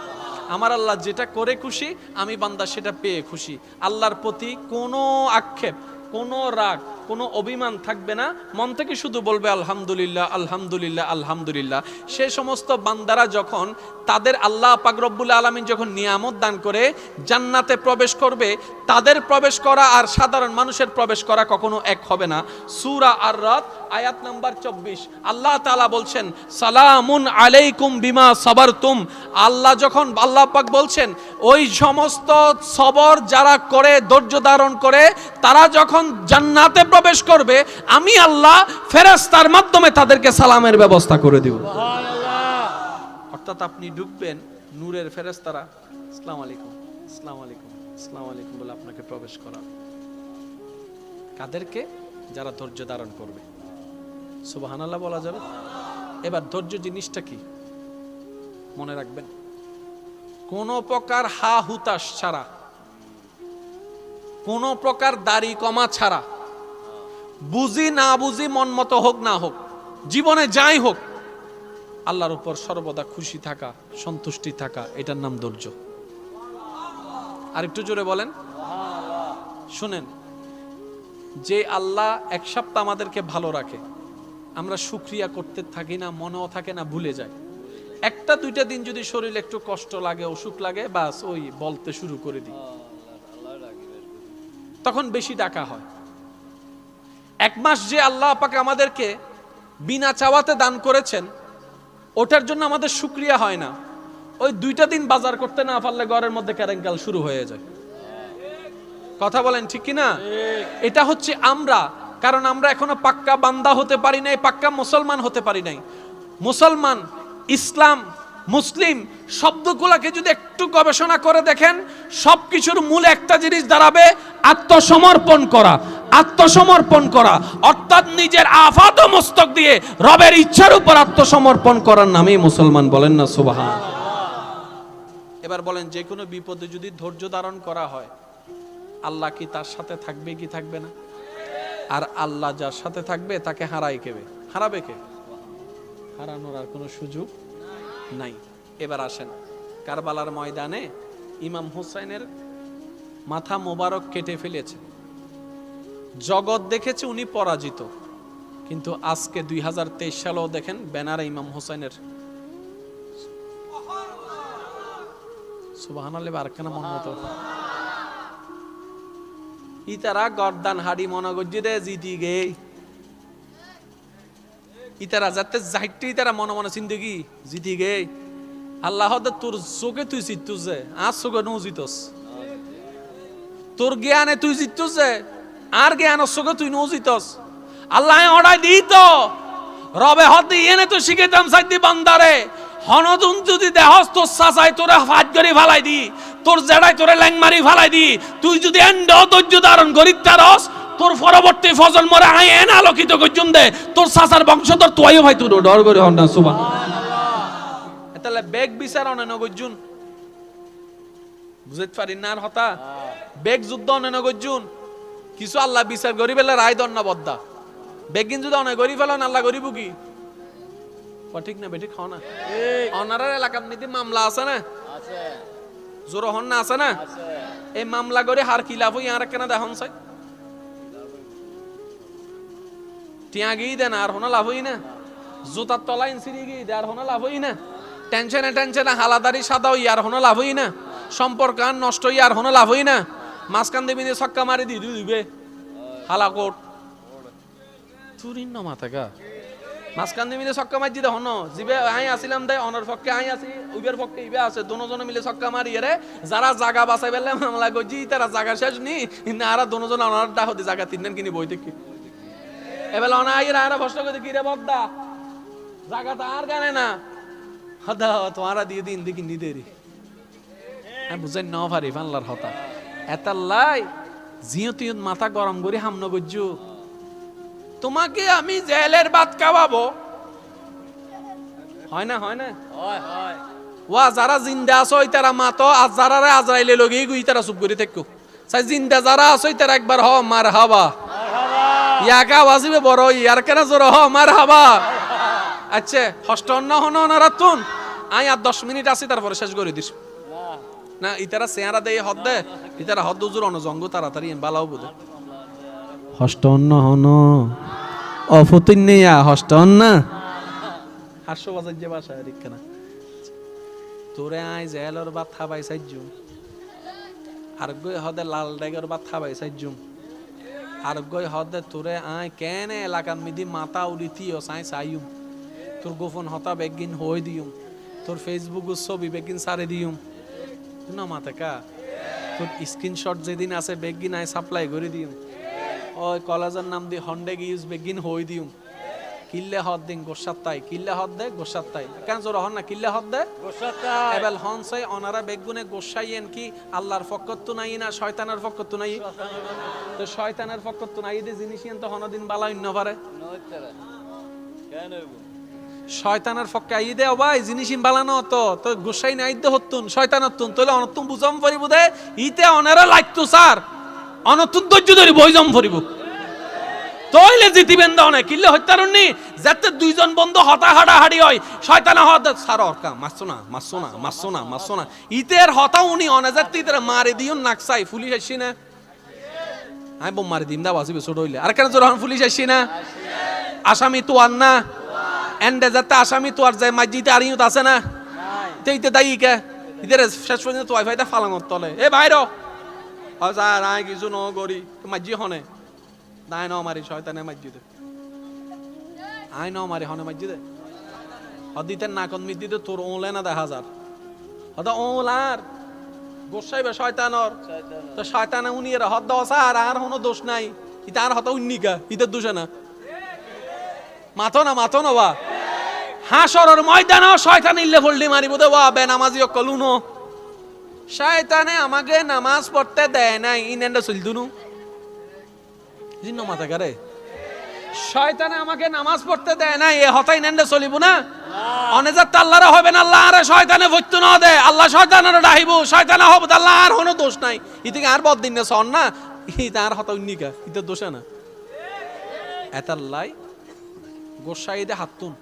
আমার আল্লাহ যেটা করে খুশি, আমি বান্দা সেটা পেয়ে খুশি। আল্লাহর প্রতি কোনো আক্ষেপ, কোনো রাগ, কোনো অভিমান থাকবে না। মন থেকে শুধু বলবে আলহামদুলিল্লাহ আলহামদুলিল্লাহ আলহামদুলিল্লাহ। সে সমস্ত বান্দারা যখন তাদের আল্লাহ পাক রব্বুল আলামিন যখন নিয়ামত দান করে জান্নাতে প্রবেশ করবে, তাদের প্রবেশ করা আর সাধারণ মানুষের প্রবেশ করা কখনো এক হবে না। সূরা আর-রাদ আয়াত নাম্বার 24 আল্লাহ তাআলা বলছেন সালামুন আলাইকুম বিমা সাবারতুম। আল্লাহ যখন, আল্লাহ পাক বলছেন ওই সমস্ত সবর যারা করে, ধৈর্য ধারণ করে, তারা যখন জান্নাতে প্রবেশ করবে, আমি আল্লাহ ফেরেশতার মাধ্যমে তাদেরকে সালামের ব্যবস্থা করে দিব। অর্থাৎ আপনি ঢুকবেন, নূরের ফেরেশতারা আসসালামু আলাইকুম আসসালামু আলাইকুম আসসালামু আলাইকুম বলে আপনাকে প্রবেশ করাবে। কাদেরকে? যারা ধৈর্য ধারণ করবে। সুবহানাল্লাহ বলা যাবে। এবার ধৈর্য জিনিসটা কি মনে রাখবেন, কোন প্রকার হা হুতাশ ছাড়া, কোন প্রকার দাড়ি কমা ছাড়া, বুঝি না বুঝি মন মতো হোক না হোক, জীবনে যাই হোক, আল্লাহর উপর সর্বদা খুশি থাকা, সন্তুষ্টি থাকা, এটার নাম ধৈর্য। আর একটু জোরে বলেন। শুনেন, যে আল্লাহ এক সপ্তাহ আমাদেরকে ভালো রাখে, আমরা শুকরিয়া করতে থাকি না, মনেও থাকে না, ভুলে যায়। একটা দুইটা দিন যদি শরীর একটু কষ্ট লাগে, অসুখ লাগে, বাস ওই বলতে শুরু করে দিই, তখন বেশি ডাকা হয়। এক মাস যে আল্লাহ পাক আমাদেরকে বিনা চাওয়াতে দান করেছেন, ওটার জন্য আমাদের শুকরিয়া হয় না। ওই দুইটা দিন বাজার করতে না পারলে ঘরের মধ্যে ক্যারেঙ্কাল শুরু হয়ে যায়। কথা বলেন ঠিক কি না? এটা হচ্ছে আমরা, কারণ আমরা এখনো পাক্কা বান্দা হতে পারি নাই, পাক্কা মুসলমান হতে পারি নাই। মুসলমান, ইসলাম, মুসলিম শব্দগুলোকে যদি একটু গবেষণা করে দেখেন, সবকিছুর মূল একটা জিনিস দাঁড়াবে আত্মসমর্পণ করা। আত্মসমর্পণ করা অর্থাৎ নিজের আফাত মস্তক দিয়ে রবের ইচ্ছার উপর আত্মসমর্পণ করার নামই মুসলমান। বলেন না সুবহান। এবার বলেন, যে কোনো বিপদে যদি ধৈর্য ধারণ করা হয়, আল্লাহ কি তার সাথে থাকবে কি থাকবে না? আর আল্লাহ যার সাথে থাকবে তাকে হারাবে কে? হারানোর আর কোনো সুযোগ নাই। এবার আসেন, কারবালার ময়দানে ইমাম হুসাইনের মাথা মোবারক কেটে ফেলেছে। জগৎ দেখেছে উনি পরাজিত, কিন্তু আজকে 2023 সালেও দেখেন ব্যানারে ইমাম হুসাইনের। সুবহানাল্লাহ। বারকানা মহম্মদ ইতারা গর্দান হাড়ি মনগজ্জিরে জিতি গে। ইতারা যাতে যাইতে ইতারা মনে মনে জিন্দগি জিতি গে আল্লাহ তোর চোখে তুই জিততুস যে আর চোখে নো জিতস তোর জ্ঞানে তুই জিততুস যে আর জ্ঞানের চোখে তুই নো জিতস আল্লাহ অর্ডার দিই তো রবে হদ এনে তো শিখাইতাম সাইদি বান্দারে হনদুন যদি দেহস তোর সাসাই তোরে ফাট করে ফালাই দি তোর জেড়াই তোরে ল্যাং মারি ফালাই দি তুই যদি এন্ড ধৈর্য ধারণ করিস তারস তোর পরবর্তী ফজল মরে আই এন আলোকিত করজুম দে তোর সাসার বংশধর তুইও ভাই তুই ডর করে হন না সুবহানাল্লাহ এতালে বেগ বিচার অনেন গজুন বুঝতে পারি না আর হতা বেগ যুদ্ধ অনেন গজুন কিছু আল্লাহ বিচার গরিবেলে রায় দন্না বদ্দা বেগিন যদি অনেক গরিব ফেলেন আল্লাহ গরিব কি ঠিক না বেঠিক খাও না অনারের এলাকার নীতি মামলা আছে না জোর হন না আছে না এই মামলা করে হার কি লাভ হই আর কেন দেখুন চাই টিয়া গিয়ে দেন আর হনো লাভ হই না জুতার তলা ইনসিরি গিয়ে দে আর হনো লাভ হই না টেনশনে টেনশনে হালাদারি সাদা হই আর হনো লাভ হই না সম্পর্ক আর নষ্ট হই আর হনো লাভ হই না মাঝখান দেবী ছক্কা মারি দিবে হালাকোট চুরির না মাথা গা মাঝখান মিলে ছক্কা মারি দিতে হন জিবে আই আসিলাম দে অনর পক্ষে আই আসি উবের পক্ষে ইবে আছে দুজনে মিলে ছক্কা মারি রে যারা জায়গা বাঁচাই পেলে মামলা গজি তারা জায়গা শেষ নি না আর দুজন অনার ডাহ দি জায়গা তিনজন কিনি বই দেখি এবেলা অনা আই আর প্রশ্ন করে কি রে বদ্দা জায়গাটা আর গানে না হদা তোমারা দিয়ে দিন দেখি নি দেরি আমি বুঝাই ন পারি আল্লাহর হতা এতাল্লাই জিও তুই মাথা গরম করে হামন গজ্জু তোমাকে আমি জেলের ভাত খাওয়াবো হয় না ওয়া যারা জিন্দা আছো তারা মাতো আর যারা আজরাইলে লগেই গুই তারা চুপ করে থাকো চাই জিন্দা যারা আছো তারা একবার হ মার হাবা ইয়াকা ওয়াজিবে বড় ইয়ার কেন জোর হ মার হাবা আচ্ছা হষ্ট অন্য হন রাতুন আই আর 10 মিনিট আছি তারপরে শেষ করে দিস না ইতারা চেহারা দেয় হদ দে ইতারা হদ জোর অন জঙ্গ তাড়াতাড়ি বালাও বুঝে হষ্ট অন্য হন অফতুন নেয়া হষ্ট অন্য হাস্য বাজার যে বাসা রিক্কা না তোরে আই জেলর বা থাবাই সাইজুম আর গই হদে লাল ডেগর বা থাবাই সাইজুম আর গই হদে তোরে আই কেনে এলাকার মিদি মাথা উলিতিও সাই সাইয়ুম তোর গোপন হতা বেগিন হই দিউম তোর ফেসবুক ছবি বেগিন সারে দিউম না মাথা কা তোর স্ক্রিনশট যেদিন আছে বেগিন আই সাপ্লাই করে দিউম ওই কলেজের নাম দি হন্ডে গিউজ বেগিন হই দিউম কিল্লে হদ দিন গোসাত্তাই কিল্লে হদ দে গোসাত্তাই কেন জোর হন না কিল্লে হদ দে গোসাত্তাই এবেল হন সাই অনারা বেগুনে গোসাইয়েন কি আল্লাহর ফকত নাই না শয়তানের ফকত নাই তো শয়তানের ফকত নাই দে জিনিসিন তো হনদিন বালা অন্য পারে কেন শয়তানের ফককে আই দে ভাই জিনিসিন বালানো তো তো গোসাই নাই দে হতুন শয়তানতুন তোলে অনতুন বুঝম পারিব দে ইতে অনারা লাইতো স্যার অনতুন ধৈর্য ধরি বইজম পরিব তইলে জিতিবেন দাও না কিল্লে হত্যারণনি যাতে দুইজন বন্ধু হতা হাড়াহাড়ি হয় শয়তানা হদ সার অরকা মাসছো না ইতের হতা উনি অনে যাতে ইতের মারি দিও নাকসাই পুলিশ আসি না আমি বোম মারি দিম দা বাসিবে ছোট হইলে আর কেন যখন পুলিশ আসি না আসামি তো আর না এন্ডে যাতে আসামি তো আর যায় মাজিতে আরিয়ত আছে না তেইতে দাই কে ইতের শেষ পর্যন্ত ওয়াইফাইটা ফালাঙত তলে এ বাইরো স্যার আই কিছু ন করি মাজি হনে দাই ন মারি শয়তানে মসজিদে আই ন মারি হনে মসজিদে হদিতের নাকন মিদ্দিতে তোর ওলে না 10,000 হদা ওলার গোসাইবে শয়তানর তো শয়তানে উনি এর হদ দসা আর হনো দোষ নাই ইতা আর হতা উন্নিকা ইতার দোষ না মাথো না বা হাসরের ময়দানে শয়তান ইল্লে ফলডি মারিব দে ওয়া বেনামাজি কলুনো শয়তানে আমাকে নামাজ পড়তে দেয় নাই ইনেন্ডা চলদুনু জিন্ন মাথা করে শয়তানে আমাকে নামাজ পড়তে দেয় না এ হতাই নেন্ডে চলিব না অনেজাত আল্লাহরে হবে না আল্লাহ আরে শয়তানে ভর্তি না দে আল্লাহ শয়তানের ডাহিব শয়তানে হবে আল্লাহ আর কোনো দোষ নাই ইতিকে আর বদ দিন না সন না ই তার হতা উন্নিকা ইতে দোষে না এতাল্লাই গোসাইদে হাতুন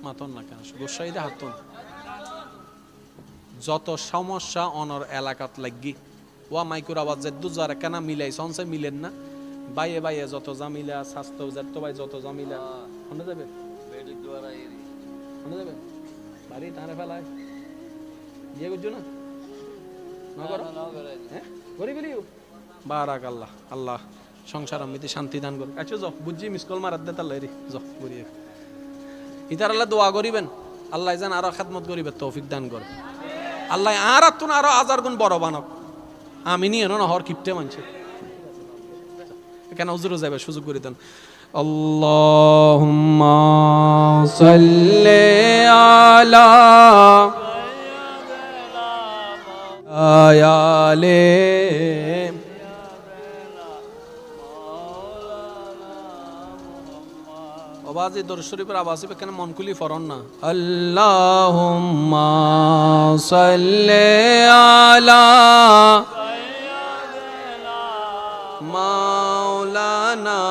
মাতন না কেন গোসাইদে হাতুন যত সমস্যা অনর এলাকাত লাগি ওয়া মাইকুর আওয়াজ জেদ্দু যারা কেনা মিলাই সনসে মিলেন না বাইয়ে যত জামিলা স্বাস্থ্য জেদ্দ ভাই যত জামিলা হনে যাবে বাড়ি তারে ফেলায় ইয়ে করছো না না করো হ্যাঁ করি বলিও বারাক আল্লাহ সংসার মধ্যে শান্তি দান করুক। আচ্ছা যাও বুঝছি মিস কল মারাত দে তাল্লাই রে যাও করিয়ে ইতার আল্লাহ দোয়া করিবেন আল্লাহ যেন আরো খেদমত করিবে তৌফিক দান করে আল্লাহ আর তুন আরো 1000 গুণ বড় বানক আমি নিয়ে না হর কিপটে মানছে কেন হুজুর যাবে সুযোগ করে দেন আল্লাহুম্মা সাল্লি আলা আয়ালে আওয়াজে দরুদ শরীফের আওয়াজ হবে কেন মন খুলি ফরন না আল্লাহুম্মা সাল্লি আলা মাওলানা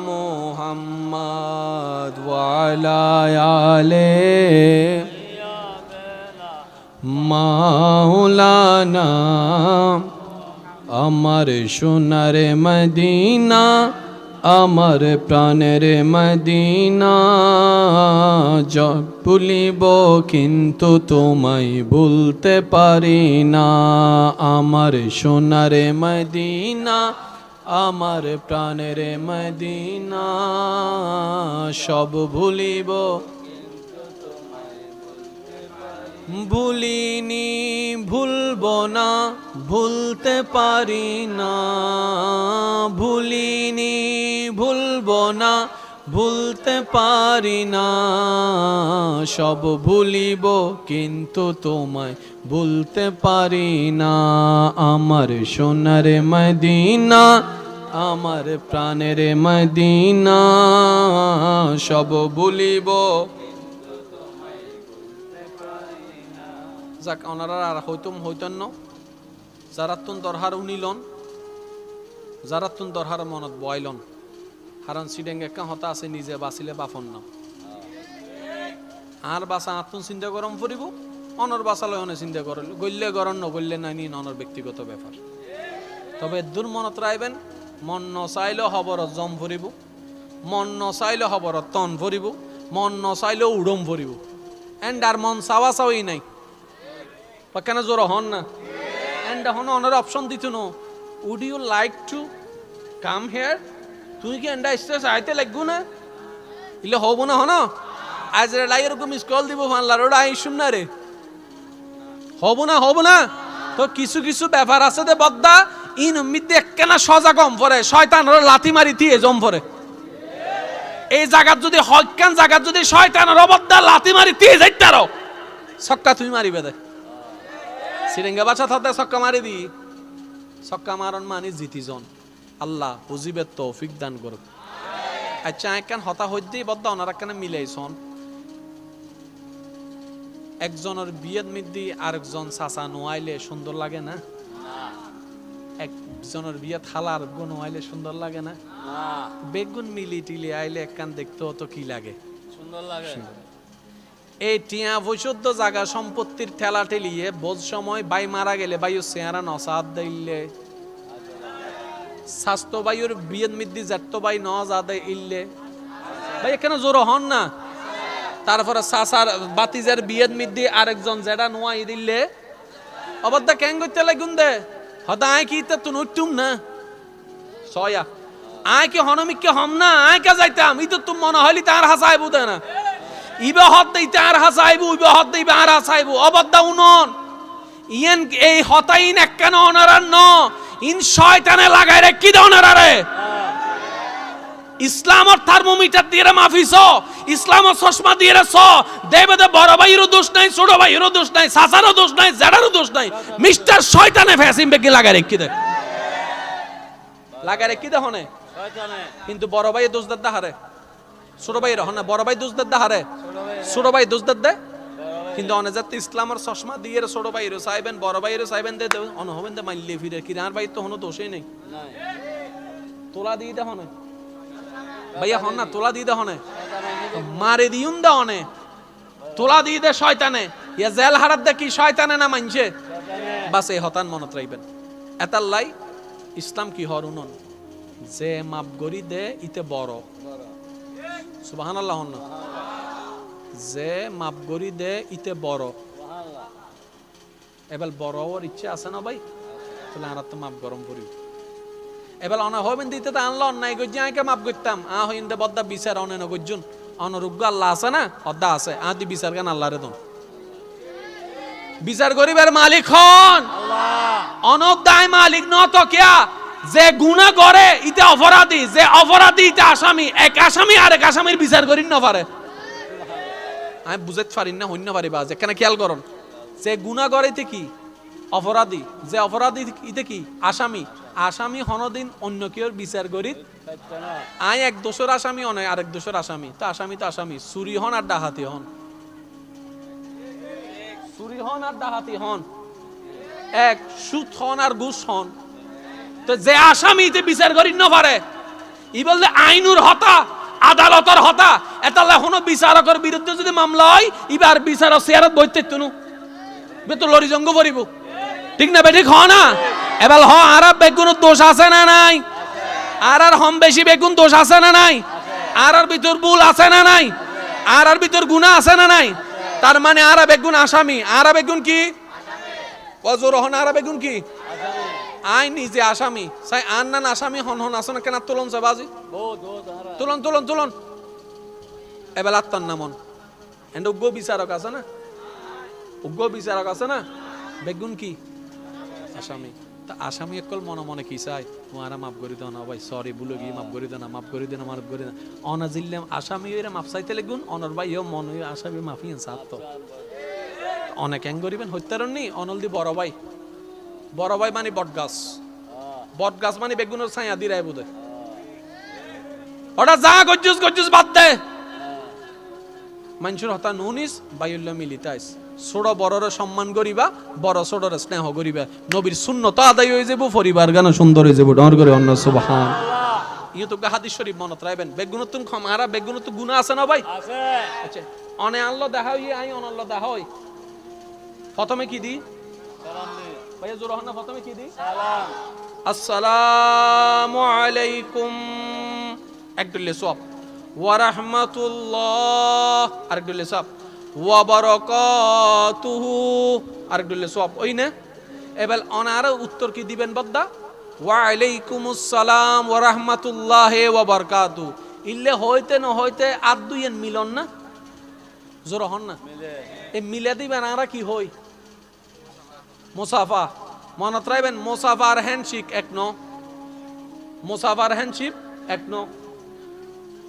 মুহাম্মদ ওয়া আলা আলে মাওলানা আমার সোনার মদিনা আমার প্রাণের মদিনা ভুলিব কিন্তু তোমায় ভুলতে পারি না আমার সোনার মদিনা আমার প্রাণের মদিনা সব ভুলিব ভুলিনি ভুলব না ভুলতে পারি না ভুলিনি ভুলব না ভুলতে পারি না সব ভুলিব কিন্তু তোমায় ভুলতে পারি না আমার সোনার মদিনা আমার প্রাণের মদিনা সব ভুলিব যাক ওনারা আর হইতেন ন যারাতুন দরহার উনিলন যারাতুন দরহার মনত বয়লন হারান সিডেঙ্গে একটা হতা আছে নিজে বাঁচিলে বাফন না আর বাসা আত্মন চিন্তা গরম ফুরিব অনর বাসালয় অনে চিন্তা করল গল্লে গরম নগল্লে নাই নিন অনর ব্যক্তিগত ব্যাপার তবে দূর মনত রাইবেন মন নচাইলে হবর জম ফুরিব মন নচাইলে হবর তন ফুরিব মন নচাইলে উড়ম ফুরিব এন্ড আর মন চাওয়া চাওয়াই নাই কেন জোর হন না এন্ড হন অনার অপশন দিত no would you like to come here তুই কি এন্ডা স্ট্রেস আইতে লাগবো না ইলে হব না হন আজ রে লাই এরকম স্কল দিব ফানলার ওটা আই শুন না রে হব না তো কিছু কিছু ব্যাপার আছে দে বদ্দা ইন উম্মিদ একখানা সজা কম পরে শয়তানের লাথি মারি দিয়ে জম পরে এই জায়গাত যদি হক্কান জায়গাত যদি শয়তানের অবদ্দা লাথি মারি দিয়ে যাইতারো ছক্কা তুই মারিবে দে সিরেঙ্গা বাছা থাকতে ছক্কা মারি দি ছক্কা মারন মানে জিতিজন আল্লাহ বুঝিবে তৌফিক দান করুক আচ্ছা একখান হতা হইতেই বদ্ধ ওনার একখানে মিলাইছন একজনের বিয়ের মধ্যে আরেকজন চাচা নোয়াইলে সুন্দর লাগে না একজনের বিয়ে থালার গুণ নোয়াইলে সুন্দর লাগে না বেগুন মিলি টিলি আইলে একখান দেখতে তো কি লাগে সুন্দর লাগে এই টিয়া বৈশুদ্ধ জায়গা সম্পত্তির ঠেলা ঠেলিয়ে বোঝ সময় বাই মারা গেলে বায়ু চেহারা নসাদ দিলে স্বাস্থ্য বায়ুর বিয়ের মধ্যে জাত বাই নজাদে ইল্লে ভাই এখানে জোর হন না তারপরে সাসার বাতিজার বিয়ের মধ্যে আরেকজন যেটা নোয়াই দিলে অবদ্ধা কেন করতে লাগুন দে হদা আয় কি তুন উঠতুম না সয়া আয় কি হনমিককে হম না আয় কে যাইতাম ই তো তুমি মনে হইলি তার হাসাইব দে না ইবে হদ দেই তার হাসাইব ইবে হদ দেই আর হাসাইব অবদ্ধা উনন ইয়েন এই হতাইন একখান অনারার ন ইন শয়তানে লাগাই রে কি দনারারে ইসলামর থার্মোমিটার দিয়ে মাফিস ইসলামর চশমা দিয়ে স দেবে দে বড় ভাইয়েরও দোষ নাই ছোট ভাইয়েরও দোষ নাই সাসারও দোষ নাই জেডারও দোষ নাই মিস্টার শয়তানে ফ্যাসিম বেকি লাগাই রে কি দে লাগাই রে কি দে হনে শয়তানে কিন্তু বড় ভাই দোষ দদ্দা হারে ছোট ভাইয়ের হনে বড় ভাই দোষ দদ্দা হারে ছোট ভাই দোষ দদ্দে কিন্তু অনেজাত ইসলামের চশমা দিয়ে ছোট ভাইয়েরও চাইবেন বড় ভাইয়েরও চাইবেন দে অন হবেন দে মাইলে ফিরে কিরার ভাই তো হনো দোষই নেই তোলা দিয়ে দে হনে ভাইয়া হন না তোলা দিয়ে দে হনে মারে দিউন দে হনে তোলা দিয়ে দে শয়তানে ইয়া জেল হারাত দে কি শয়তানে না মানছে বাস এই হতান মনত রাখবেন এতাল্লাই ইসলাম কি হর উনন যে মাপ গরি দে ইতে বড় সুবহানাল্লাহ না যে মাপ গরি দে ইতে বড় এবার বড় হওয়ার ইচ্ছে আছে না ভাই তাহলে আর তো মাপ গরম করি এবার অনা হবেন দিতে তো আনলো অন্যায় গজ্জি আইকে মাফ করতাম হইন্দে বদ্দা বিচার অনেন গজ্জুন অনরুগ্য আল্লাহ আছে না অদ্দা আছে দি বিচার গান আল্লাহ রে দন বিচার গরিবের মালিক হন অনদায় মালিক নত কিয়া যে গুনাহ করে ইতে অপরাধী যে অপরাধী ইতে আসামি এক আসামি আরেক আসামির বিচার করিন না পারে আমি বুঝাতে পারি না হইন না পারি বা যেখানে খেয়াল করুন যে গুনাহ করে ইতে কি অপরাধী যে অপরাধী ইতে কি আসামি আসামি হনদিন অন্য কেউ বিচার করি আই এক দোষের আসামি অনেক আরেক দোষের আসামি তো আসামি চুরি হন আর ডাহাতি হন চুরি হন আর ডাহাতি হন এক সুদ হন আর ঘুষ হন তো যে আসামিতে বিচার করি না পারে ই বললে আইনুর হতা আদালতের হতা এতালে কোনো বিচারকের বিরুদ্ধে যদি মামলা হয় এবার বিচারক চেয়ারত বইতে তুনু তো লরি জঙ্গ পড়িব ঠিক না বেঠিক হ না এবার হ আর বেগুন দোষ আছে না নাই আর হম বেশি বেগুন দোষ আছে না নাই আর ভিতর ভুল আছে না নাই আর ভিতর গুনাহ আছে না নাই তার মানে আর বেগুন আসামি আর বেগুন কি ওজোর হন আর বেগুন কি আই নিজে আসামি সাই আন না আসামি হন হন আসনা কেন তুলন সে বাজি তুলন তুলন তুলন এবার আত্মার নামন এন্ড উগ্র বিচারক আছে না উগ্র বিচারক আছে না বেগুন কি আসামি তা আসামি একল মনে মনে কি চাই তোমারা মাফ করে দাও না ভাই সরি ভুলে গিয়ে মাফ করে দাও না মাফ করে দেন মাফ করে দেন অনাজিল্লাম আসামি এরা মাফ চাইতে লাগুন অনর ভাই ইও মন আসামি মাফি সাত তো অনেক এং করিবেন হত্যারণ নি অনল দি বড় ভাই মানে বটগাছ মানে বেগুনের ছায়া দি রায় বুঝে ওটা যা গজ্জুস বাদ দে মানুষের হতা নুনিস বাইল্য মিলিতাইস ছোট বড়র সম্মান করিবা বড় ছোটর স্নেহ করিবা নবীর সুন্নত আদায় হয়ে যাব পরিবার গান সুন্দর হয়ে যাব ডর করে অন্য সুবহান ইয়ে তো হাদিস শরীফ মনত রাখবেন বেগুনতুন ক্ষমারা বেগুনতু গুনাহ আছে না ভাই আছে আচ্ছা অনে আল্লাহ দেখা হই আই অনল্লাহ দেখা হই প্রথমে কি দি সালাম দি ভাই জোর হন না প্রথমে কি দি সালাম আসসালামু আলাইকুম একদুল্লে সব ওয়া রাহমাতুল্লাহ আরেকদুল্লে সব ওয়া বারাকাতুহু আরেকদুল্লে সব ওই না এবার অনার উত্তর কি দিবেন বদ্দা ওয়া আলাইকুমুস সালাম ওয়া রাহমাতুল্লাহি ওয়া বারাকাতুহু ইল্লে হইতে না হইতে আর দুইয়ের মিলন না জোর হন না এই মিলে দিবেন আরা কি হই মুসাফা মনত রাখবেন মুসাফার হ্যান্ডশেক এক ন মুসাফার হ্যান্ডশেক এক ন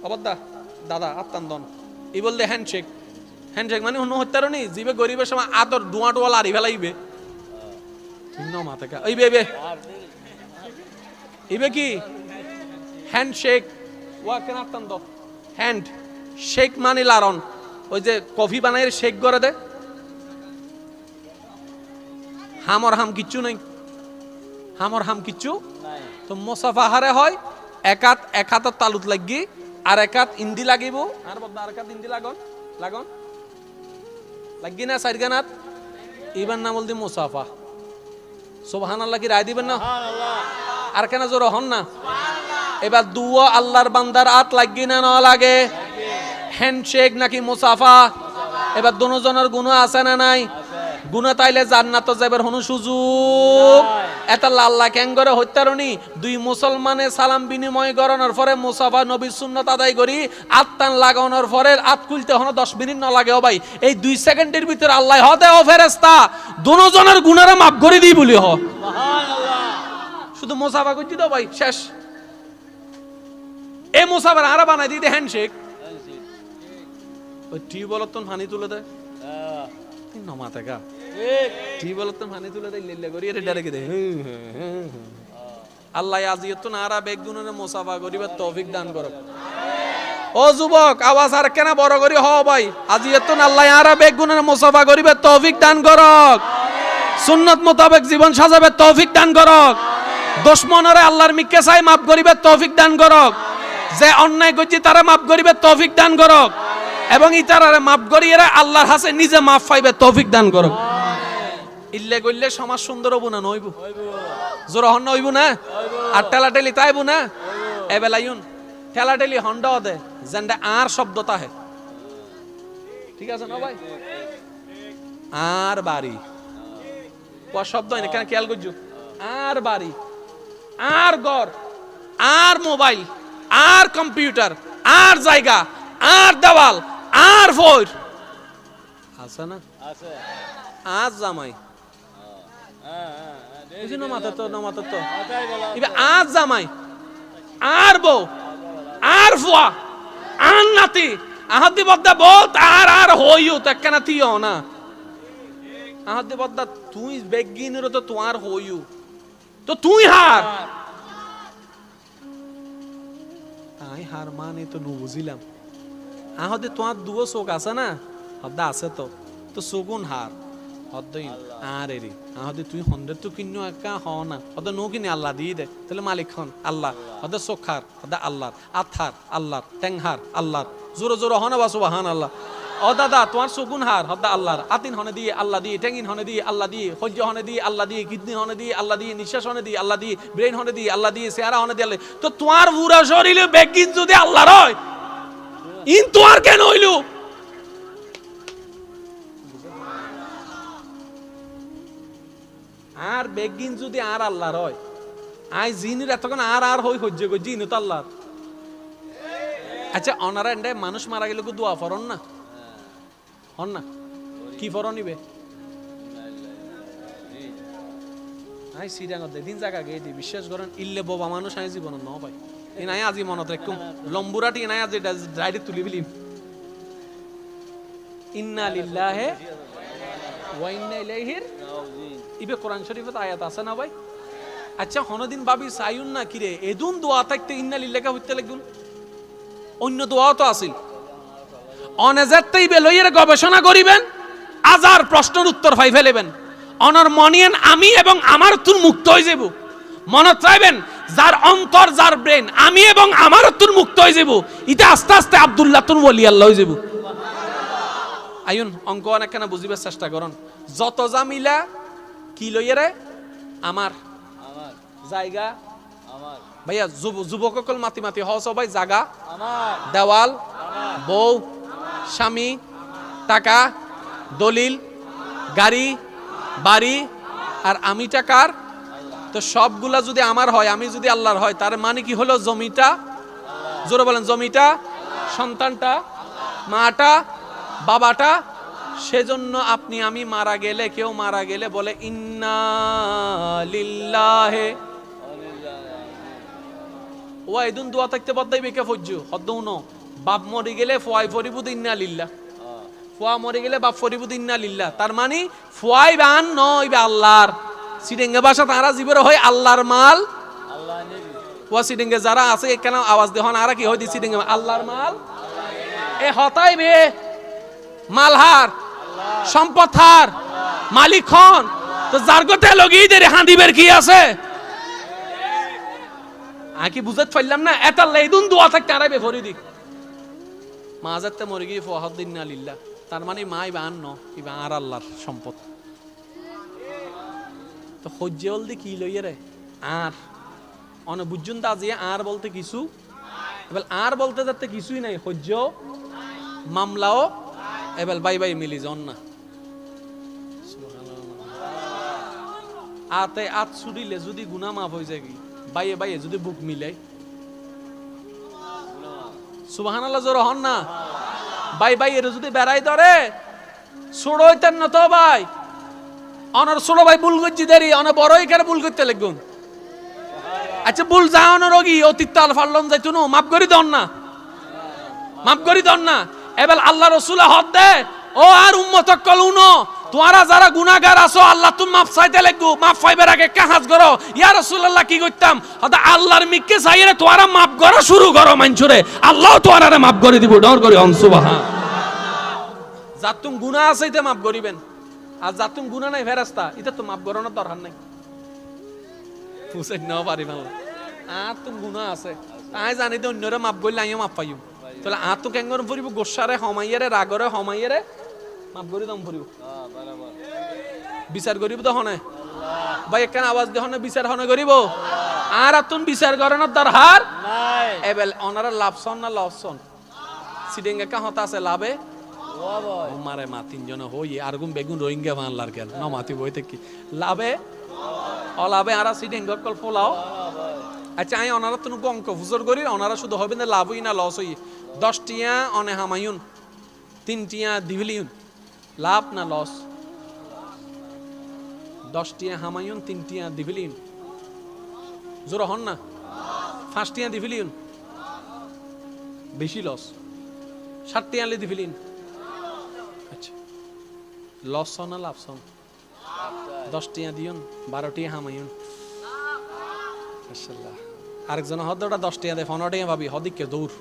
অবদা দাদা আত্মান্দন ই বলতে হ্যান্ডশেক মানে অন্য হত্যার নি জিবে গরিবের সময় আদর ডুয়া টোয়া লারি ফেলাইবে চিহ্ন মাথাকা ইবে ইবে কি হ্যান্ডশেক ওয়া কেন আত্মান্দ হ্যান্ড শেক মানে লারন ওই যে কফি বানাইয়ের শেক করে দে হামর হাম কিচ্ছু নাই হামর হাম কিচ্ছু তো মুসাফাহারে হয় এক হাত তালুত লাগি আর এক হাত ইন্দি লাগিব আর বদ্দা আর এক হাত ইন্দি লাগন লাগি না সাইড গানাত ইবার নাম বলদি মুসাফা সুবহানাল্লাহ কি রায় দিবেন না আর কেন জোর হন না এবার দুয়া আল্লাহর বান্দার হাত লাগি না না লাগে হ্যান্ডশেক নাকি মুসাফা এবার দুজনের গুনাহ আছে না নাই গুনাহ তাইলে জান্নাত যাবার হনু সুযোগ এটা আল্লাহ কেন করে হত্যারণী দুই মুসলমানে সালাম বিনিময় করানোর পরে মুসাফা নবীর সুন্নাত আদায় করি আত্তান লাগানোর পরে আত খুলতে হনো 10 মিনিট না লাগে ও ভাই এই 2 সেকেন্ডের ভিতর আল্লাহ হতে ও ফেরেশতা দুজনের গুনাহরে মাফ করে দিই বলি হ সুবহানাল্লাহ শুধু মুসাফা করতে দাও ভাই শেষ এই মুসাফার আরা বানাই দিতে হ্যান্ডশেক ওই টিউবওয়েলতন পানি তুলে দেয় নমাতে গা টিউবওয়েলতন পানি তুলে দেয় লিল্লে করি এটা ডাইরেক্ট দেয় আল্লাহ আজিয়ত না আরা বেগুনের মুসাফা করিবার তৌফিক দান করুক ও যুবক আওয়াজ আর কেন বড় করি হ ভাই আজিয়ত না আল্লাহ আরা বেগুনের মুসাফা করিবার তৌফিক দান করুক সুন্নাত মোতাবেক জীবন সাজাবে তৌফিক দান করুক দুশমনরে আল্লাহর মিকে চাই মাফ করিবার তৌফিক দান করুক যে অন্যায় করছে তারা মাফ করিবার তৌফিক দান করুক এবং ইতারারে মাফ করিয়ে আল্লাহর হাতে নিজে মাফ পাইবে তৌফিক দান করুক ইল্লে গইলে সমাজ সুন্দর হবো না নইব জোর হন হইব না আর ঠেলাঠেলি তাইব না এবেলাইন ঠেলাঠেলি হন্ড দে যেন আর শব্দতা হে ঠিক আছে না ভাই আর বাড়ি ও শব্দ হয় না কেন খেয়াল করছো আর বাড়ি আর ঘর আর মোবাইল, আর কম্পিউটার, আর জায়গা, আর দেওয়াল, আর ফোর আছে না? আজ জামাই আজ জামাই, আর বউ, আর ফুয়া, আর নাতি, আহাদি বদ্দা বহুত আর হইও তো একখানা তিও না। আহাদি বদ্দা তুই বেগিনের তো তোমার হইও তো তুই হার। আই হার মানে তো নু বুঝিলাম। আহদে তোমার দুও চোখ আছে না? হদ্দা আছে তো তো চোগুন হার হদ্দই আর এরি আহদে তুই হন্দের তো কিনো একা হ না হদ্দা নো কিনে আল্লাহ দিয়ে দে তাহলে মালিক হন আল্লাহ। হদ্দা চোখ হার হদ্দা আল্লাহর, আথার আল্লাহর, টেংহার আল্লাহর, জোরে জোরে হনা বা সুবহান আল্লাহ। ও দাদা তোমার চোগুন হার হদ্দা আল্লাহর, আতিন হনে দিয়ে আল্লাহ দিয়ে, টেঙ্গিন হনে দিয়ে আল্লাহ দিয়ে, সহ্য হনে দিয়ে আল্লাহ দিয়ে, কিডনি হনে দিয়ে আল্লাহ দিয়ে, নিঃশ্বাস হনে দিয়ে আল্লাহ দিয়ে, ব্রেন হনে দিয়ে আল্লাহ দিয়ে, চেহারা হনে দিয়ে আল্লাহ। তো তোমার পুরা শরীরে বেগিন যদি আল্লাহর হয় ইন তোমার কেন হইল? আর বেগিন যদি আর আল্লাহর হয়, আই জিনের এতক্ষণ আর হই সহ্য করি, জিন তো আল্লাহর। আচ্ছা অনারা এন্ডে মানুষ মারা গেলে দোয়া ফরন না হন না? কি ফরন নিবে? আই সিরাঙ্গত দিন জায়গা গিয়ে দি বিশ্বাস করেন ইল্লে বোবা মানুষ আই জীবন ন ভাই এ নাই আজি মনত রাখুম লম্বুরাটি নাই আজি ডাইরেক্ট তুলি বিলিম। ইন্না লিল্লাহি ওয়া ইন্না ইলাইহি ইবে কোরআন শরীফে আয়াত আছে না ভাই? আচ্ছা হনদিন ভাবি সাইউন না কিরে এদুন দোয়া থাকতে ইন্না লিল্লাহি হইতে লাগুন, অন্য দোয়াও তো আছিল। অনেজারতেই বেলইয়ের গবেষণা করিবেন, আজার প্রশ্নের উত্তর পাই ফেলেবেন। অনর মনিয়েন আমি এবং আমার তুন মুক্ত হয়ে যাব। মনে চাইবেন যার অন্তর যার ব্রেন আমি এবং আমার তুন মুক্ত হয়ে যাব, এটা আস্তে আস্তে আব্দুল্লাহ তুন ওলি আল্লাহ হয়ে যাব। আইন অঙ্ক অনেকখানা বুঝিবার চেষ্টা করুন। যত যা মিলা কি লইয়ারে আমার জায়গা ভাইয়া, যুবকসকল মাতি মাতি হ সবাই জায়গা, দেওয়াল, বউ, স্বামী, টাকা, দলিল, গাড়ি, বাড়ি, আর আমি টাকার। তো সবগুলা যদি আমার হয়, আমি যদি আল্লাহর হয়, তার মানে কি হলো? জমিটা, জোরে বলেন, জমিটা, সন্তানটা, মাটা, বাবাটা। সেজন্য আপনি আমি মারা গেলে, কেউ মারা গেলে বলে ইন্না লিল্লাহি ওয়া ইদুন দোয়া থাকতে বদ্দাই বেকে ফজ্জু হদ্দউনো। বাপ মরে গেলে ফুয়াই ফরিবুদ ইন্না লিল্লাহ, ফুয়া মরে গেলে বাপ ফরিবুদ ইন্না লিল্লাহ। তার মানে ফুয়াই বান নয় বা আল্লাহর। সিডেঙ্গে ভাষা তারা জীবন হয় আল্লাহর মাল আল্লাহ নেবি। ওয়া সিডেঙ্গে যারা আছে কেন আওয়াজ দেহন আর কি হয় দি সিডেঙ্গে আল্লাহর মাল এ হতাই বে মালহার সম্পদ হার মালিক হন। তো যার গতে লগি দে হাঁদিবের কি আছে? আকি বুঝাতে পারলাম না? এটা লেদুন দোয়া থাকতে আরাইবে ফরি দিক মাজাতে মরে গিয়ে ফহদ্দিন লিল্লাহ। তার মানে মাই বান ন ইবা আর আল্লাহর সম্পদ। তো হজ্জল দি কি লইয়ে রে আর অনে বুঝুন তা যে আর বলতে কিছু, এবার আর বলতে যাতে কিছুই নাই। হজ্জ মামলাও এবার বাই বাই মিলি জন না। আতে আত ছুড়িলে যদি গুনাহ মাফ হয়ে যায়, বাইয়ে বাইয়ে যদি বুক মিলে সুবহানাল্লাহ জোর হন না। বাই বাই এর যদি বেড়াই ধরে ছোড় হইতেন না তো ভাই, অনর ছোড় ভাই ভুল করছি দেরি অন বড় এখানে ভুল করতে লাগবেন। আচ্ছা ভুল যাও না রোগী অতীত তাল ফাল্লন যাইতো না, মাফ করি দন না, মাফ করি দন না। এবার আল্লাহ রসুল হদ দে ও আর উম্মত কলুনো তোমরা যারা গুনাহগার আছো আল্লাহ তুমি মাফ চাইতে লাগবো। মাফ পাইবার আগে কাজ করো। ইয়া রাসূলুল্লাহ কি করতাম? হদা আল্লাহর মিকে চাইরে তোমরা মাফ করা শুরু করো মানছরে, আল্লাহ তোমরা মাফ করে দিব। ডর করে অন সুবহান। যাতুম গুনাহ আছে এটা মাফ করিবেন, আর যাতুম গুনাহ নাই ফেরেশতা এটা তো মাফ করানোর দরকার নাই। বুঝেন না পারি বাংলা আর তুমি গুনাহ আছে তাই জানি তো অন্যরা মাফ করলে আমিও মাফ পাইও। তাহলে আর তো কেঙ্গর ফুরিব গোসারে হমাইয়ারে রাগরে হমাইয়ারে মাফ করি দম ফুরিব বিচার করিব তো হনে ভাই একখান আওয়াজ দিয়ে হনে বিচার হনে করিব। আর তুমি বিচার করানোর দরকার নাই। এবেল ওনারা লাভসন না লভসন সিডেঙ্গা কা হতা আছে লাভে মারে মা তিনজন হই আর গুম বেগুন রোহিঙ্গা মানলার কেন না মাতি বইতে কি লাভে অলাভে আর সিডেঙ্গা কল ফলাও আচ্ছা আমি ওনারা তো অঙ্ক ফুজর করি, ওনারা শুধু হবে না লাভ হই না লস হই। 10 টিয়া অনে হামায়ুন, 3 টিয়া দিভিলিউন, লাভ না লস? 10 টিয়া হামায়ুন, 3 টিয়া দিভিলিউন, জোর হন না? 5 টিয়া দিভিলিউন বেশি লস, 7 টিয়া দিভিলিউন। আচ্ছা লস না লাভ সন? 10 টিয়া দিউন, 12 টিয়া হামায়ুন। মাশাআল্লাহ। আরেকজন হদ ওটা 10 টিয়া দেয়, 15 টিয়া ভাবি হদিকে দৌড়,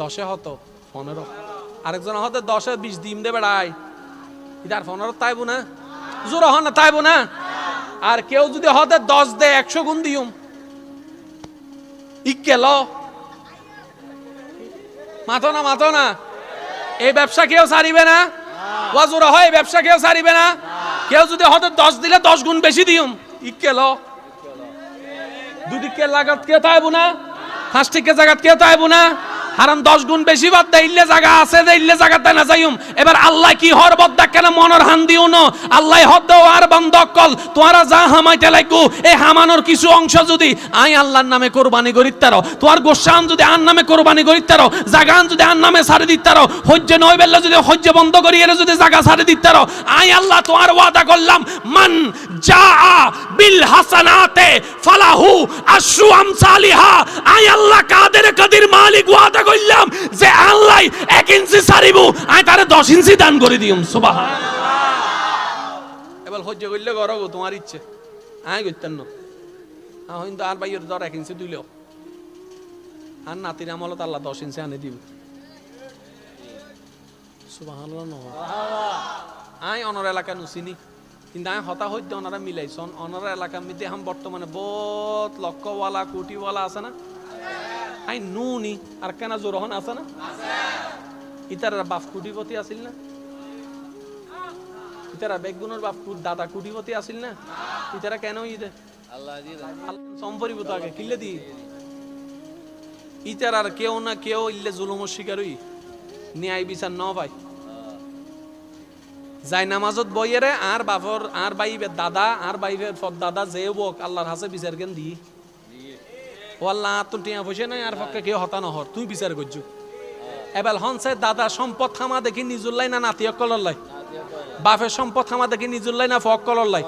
10 হতো 15, আরেকজন হতে 10 20 ডিম দে বেড়াই, ইদার 15 তাইবো না? জোর হন না তাইবো না? আর কেউ যদি হতে 10 দে 100 গুণ দিউম, ইকেল মাথো না। এই ব্যবসা কেউ ছাড়িবে না? ওয়াজুর হয় এই ব্যবসা কেউ ছাড়িবে না? কেউ যদি হতে 10 দিলে 10 গুণ বেশি দিউম, ইকেল দুদিকে লাগাত কে তাইবো না? ফাস্টিকে জাগাত কে তাইবো না? হারাম 10 গুণ বেশি বাদ দেইলে জায়গা আছে, দেইলে জায়গাতে না যাইম। এবার আল্লাহ কি হর বদ্দা কেন মনের হান দিও না? আল্লাহ হদ আর বন্ধ কল তোরা যা হামাইতে লাগু, এই হামানোর কিছু অংশ যদি আই আল্লাহর নামে কুরবানি করিতারো, তোমার গোশান যদি আন নামে কুরবানি করিতারো, জাগান যদি আন নামে ছাড়ি দিতারো, হজ্জে নয় বেলা যদি হজ্জে বন্ধ করিয়ে যদি জায়গা ছাড়ি দিতারো, আই আল্লাহ তোমার ওয়াদা করলাম মান জা বিল হাসানাতে ফালাহু আশরু আমসালিহা। আই আল্লাহ কাদের কাদির মালিক ওয়াদা কইলাম যে আল্লাহ 1 ইঞ্চি ছাড়িব, আই তারে 10 ইঞ্চি দান করে দিম। সুবহানাল্লাহ। এবার হজ্জে কইলে করব তোমার ইচ্ছে, আই কইতেন না কিন্তু আর ভাইয়ের ধর 1 ইঞ্চি দিলেও আর নাতির আমলত আল্লাহ 10 ইঞ্চি আনে দিব। সুবহানাল্লাহ। আই অনর এলাকা নুসিনি কিন্তু আমি হতা হইতে ওনারা মিলাইছন। অনর এলাকার মধ্যে এখন বর্তমানে বহুত লক্ষওয়ালা কোটিওয়ালা আছে না? আই নুনি আর কেনা জোরহন আছে না? ইতারা বাপ কোটিপতি আসিল না? ইতারা বেগুনের বাপ দাদা কোটিপতি আসিল না? ইতারা কেন ইদে সম্পরিভূত আগে কিল্লে দি ইতারার কেউ না কেউ ইল্লে জুলুমের শিকার হই ন্যায় বিচার ন পাই। যাই নামাজত বইয়েরে আর বাপর আর বাইবের দাদা আর বাইবের দাদা যে বক আল্লাহর হাসে বিচার কেন দি ও আল্লাহ তোর টিয়া পয়সা নাই আর পক্ষে কেউ হতা নহর তুই বিচার করছু। এবার হনসে দাদা সম্পদ থামা দেখি নিজুল্লাই না নাতি অকলর লাই, বাপের সম্পদ থামা দেখি নিজুল্লাই না ফক কলর লাই।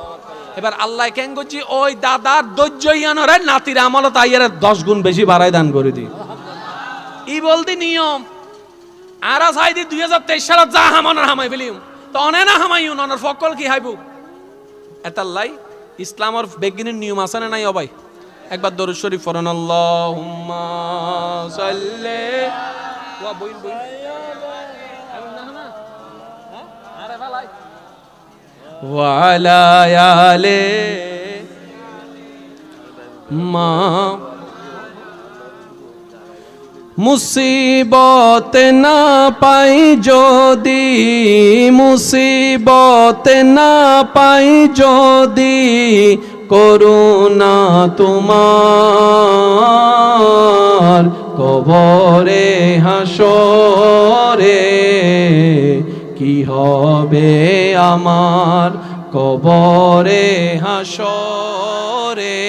এবার আল্লাহ কেন করছি ওই দাদার ধৈর্য ইয়ানরে নাতির আমলত আইয়ারে 10 গুণ বেশি বাড়াই দান করে দি। ই বলতি নিয়ম আর চাই দি 2023 সালত যা হামানোর হামাই ফেলিম তো অনে না হামাইউন অনার ফকল কি হাইবু এতাল্লাই ইসলামর বেগিনের নিয়ম আছে না নাই? অবাই একবার দরুদ শরীফ পড়েন আল্লাহুম্মা সাল্লি ওয়া বইন বইন আরে ভালাই ওয়া আলা আলে মা মুসিবত না পাই যদি, মুসিবত না পাই যদি করুণা তোমার কবরে হাসরে কি হবে আমার, কবরে হাসরে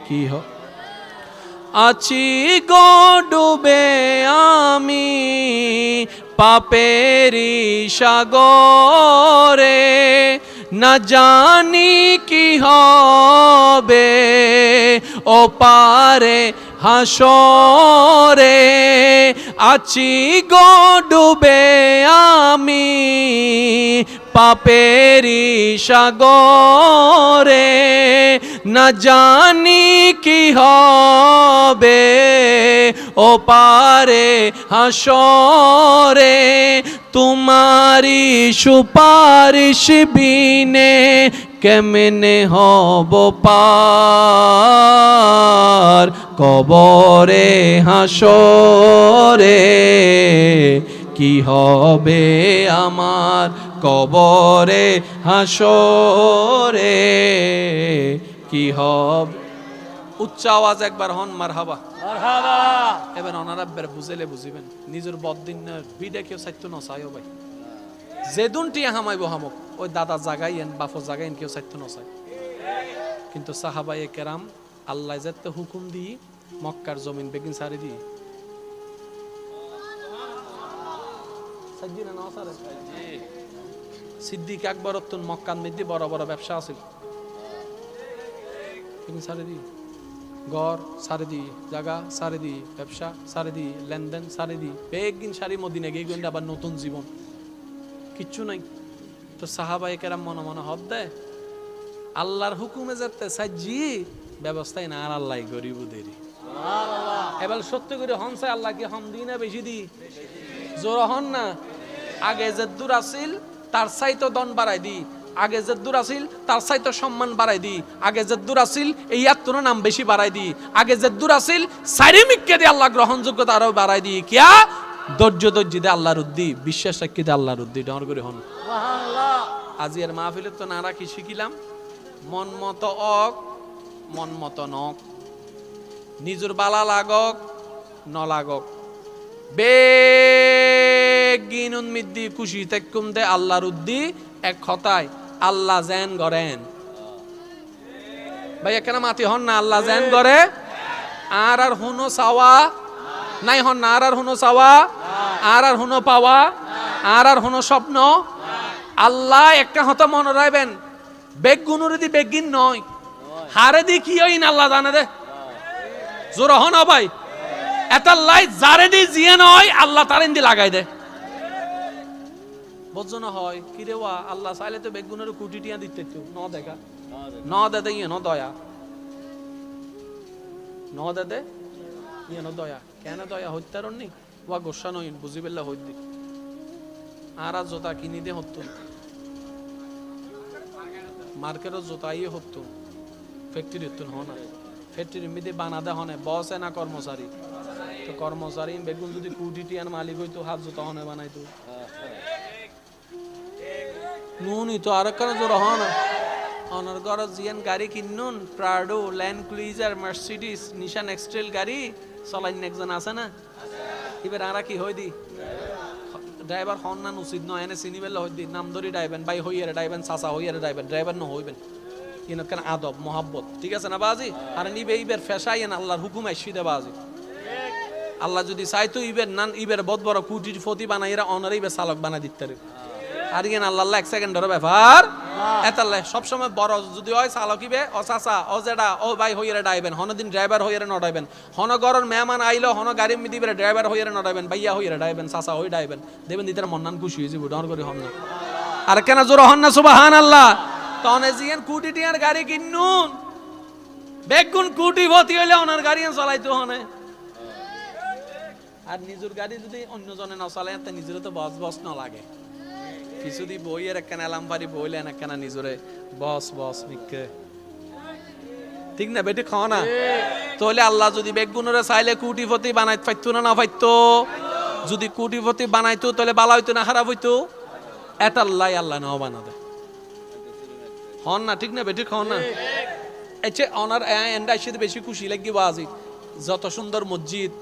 কি হবে। আছি গো ডুবে আমি পাপেরি সাগরে, না জানি কি হবে ও পারে হাসরে। আছি গো ডুবে আমি পাপেরি সাগরে, না জানি কি হবে ও পারে হাসরে। তোমারি সুপারিশ বিনে কেমনে হব পার কবরে হাসরে কি হবে আমার, কবরে হাসরে কি হবে। উচ্চ আওয়াজ একবার হন মারহাবা মারহাবা। এবার ওনারা বুঝেলে বুঝিবেন নিজের বদিন বিডে কেউ সাইতো না চাইও ভাই যে দুনটি হামাইব হামক ওই দাদা জাগাইয়েন বাফো জাগাইন কেউ সাইতো না চাই কিন্তু সাহাবায়ে কেরাম আল্লাহ যাতে হুকুম দি মক্কার জমিন বেগিন সারি দি সাজ্জিনা না সারে সিদ্দিক আকবর তুন মক্কার মধ্যে বড় বড় ব্যবসা আছে বেগিন সারি দি ঘর সারি দি জায়গা সারি দি ব্যবসা সারি দি লেনদেন সারি দি বেগিন সারি মদিনা গিয়ে গন্ডা আবার নতুন জীবন কিচ্ছু নাই তো সাহাবায়ে কেরাম মনে মনে হব দেয় আল্লাহর হুকুমে যাতে সাজি ব্যবস্থাই না আর আল্লাহ গরিব দেরি এবার সত্য করে হন চাই আল্লাহকে হম দিই না বেশি দি জোর হন না আগে যে দূর আসিল তার চাইতো দন বাড়াই দি আগে যে দূর আসিল তার চাইতো সম্মান বাড়াই দি আগে যে দূর আসিল এই আত্মর নাম বেশি বাড়াই দি আগে যে দূর আসিল সাইরিমিককে দিয়ে আল্লাহ গ্রহণযোগ্যতা আরো বাড়াই দি কিয়া ধৈর্য দিয়ে আল্লাহর উদ্দি বিশ্বাস রাখি দিয়ে আল্লাহর উদ্দি ডর করে হন আজি এর মাহফিলে তো নারা কি শিখিলাম মন মতো অক মন মতো নক নিজের বালা লাগক ন লাগক বেগিন উন্মিদ্দি খুশি তেকুম দে আল্লাহর উদ্দি এক কথায় আল্লাহ জেন গরেন ভাই এখানে মাতি হন না আল্লাহ জেন করে আর আর হুনো চাওয়া নাই হন না আর আর হুনো চাওয়া আর আর হুনো পাওয়া আর আর হুনো স্বপ্ন আল্লাহ একটা হতো মনে রাখবেন বেগুনুর দি বেগিন নয় হারে দি কি হইন আল্লাহ জানে দে জোর হন ভাই এটা লাই যারে দি জিয়ে নয় আল্লাহ তার ইন্দি লাগাই দে বুঝছো হয় কি রে ওয়া আল্লাহ চাইলে তো বেগুনের কুটি টিয়া দিতে তো ন দেখা ন দে দে ইয়ে ন দয়া ন দে দে ইয়ে ন দয়া কেন দয়া হত্যারণ নি ওয়া গোসা নই বুঝি পেলে হইদি আর জোতা কিনি দে হতো মার্কেটত জোতাই হতো ফ্যাক্টরি হতো না ফ্যাক্টরি মধ্যে বানাদে হনে বস না কর্মচারী তো কর্মচারী বেগুন যদি কুটি টিয়ার মালিক হইতো হাত জোতা হনে বানাইতো নুনি তো আর কেন জোর হন অনার ঘর জিয়ান গাড়ি কিনুন প্রাডো ল্যান্ড ক্রুইজার মার্সিডিস নিশান এক্সট্রেল গাড়ি চলাইন একজন আছে না এবার আরা কি হই দি ড্রাইভার হন না উচিত নয় এনে চিনি বেলা হই দি নাম ধরি ড্রাইবেন বাই হইয়ারে ড্রাইবেন চাচা হইয়ারে ড্রাইবেন ড্রাইভার ন হইবেন ইনত কেন আদব মোহাব্বত ঠিক আছে না বাজি আর নিবে ইবের ফেসাই এন আল্লাহর হুকুম আইসি দে বাজি আল্লাহ যদি চাইতো ইবের নান ইবের বদ বড় কুটির ফতি বানাইরা অনারে ইবের চালক বানাই দিতে আর ইয়েন আল্লাহ এক সেকেন্ডের ব্যাপার এতাল্লাহ সবসময় বড় যদি হয় চালকিবে ও চাচা ও জেডা ও ভাই হইয়ারে ডাইবেন হনদিন ড্রাইভার হইয়ারে নডাইবেন হন গরর মেহমান আইলো হন গাড়ি মিদিবে ড্রাইভার হইয়ারে নডাইবেন ভাইয়া হইয়ারে ডাইবেন চাচা হই ডাইবেন দেবেন দিতার মন্নান খুশি হয়ে যাবো ডর করে হন না আর কেন জোর হন না সুবহানাল্লাহ তনে জিয়েন কুটি টিয়ার গাড়ি কিনুন বেগুন কুটি ভতি হইলে ওনার গাড়ি চালাইতো হনে আর নিজের গাড়ি যদি অন্য জনে না চালায় তা নিজের তো বস বস না লাগে কিছু দি বইয়ের একখানা এলাম পারি বইলেন একখানা নিজরে বস বস মিকে ঠিক না বেটি খাও না তাহলে আল্লাহ যদি বেগুনরে চাইলে কুটিপতি বানাইতে পাইতো না না পাইতো যদি কুটিপতি বানাইতো তাহলে ভালো হইতো না খারাপ হইতো এটা আল্লাহ নাও বানা দে হন না ঠিক না বেটি খাও না এছে অনার এন্ডা এসে বেশি খুশি লাগিব আজি যত সুন্দর মসজিদ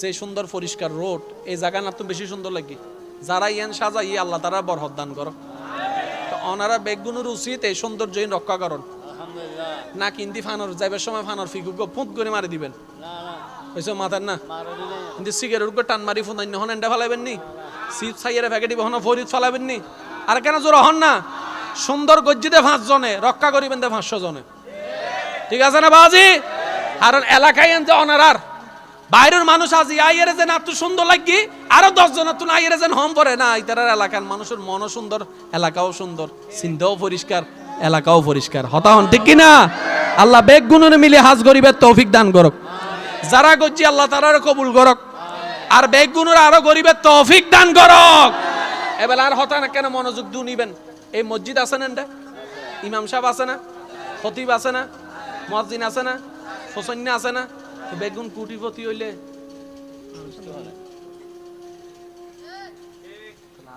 যে সুন্দর পরিষ্কার রোড এই জায়গা না তো বেশি সুন্দর লাগে যারা ইয়ান সাজা ই আল্লাহ তারা বরহত দান করো তো অনারা বেগুনের উচিত এই সৌন্দর্য রক্ষা করুন না কিন্দি ফানোর যাইবার সময় ফানোর ফিকুক ফুট করে মারি দিবেন বুঝছো মাথার না কিন্তু সিগারেট উপর টান মারি ফোন হন এন্ডা ফেলাইবেন নি সিপ সাইয়ের প্যাকেট হন ফরিদ ফেলাবেন নি আর কেন জোর হন না সুন্দর গজ্জিতে 5 জনে রক্ষা করিবেন দে 500 জনে ঠিক আছে না বাজি কারণ এলাকায় এনতে অনারার বাইরের মানুষ আজি আইয়েরে যেন এত সুন্দর লাগি আরো 10 জন তুন আইয়েরে যেন হম পড়ে না ইতারার এলাকার মানুষের মনও সুন্দর এলাকাও সুন্দর চিন্তাও পরিষ্কার এলাকাও পরিষ্কার হতা হন ঠিক কি না আল্লাহ বেগ গুণরে মিলে হাজ গরিবের তৌফিক দান করক যারা গজ্জি আল্লাহ তারারে কবুল করক আর বেগ গুণরে আরো গরিবের তৌফিক দান করক এবেল আর হতা না কেন মনোযোগ দু নিবেন এই মসজিদ আছে না ইমাম সাহেব আছে না খতিব আছে না মুয়াজ্জিন আছে না হোসেন আছে না বেগুন কুটিপতি হইলে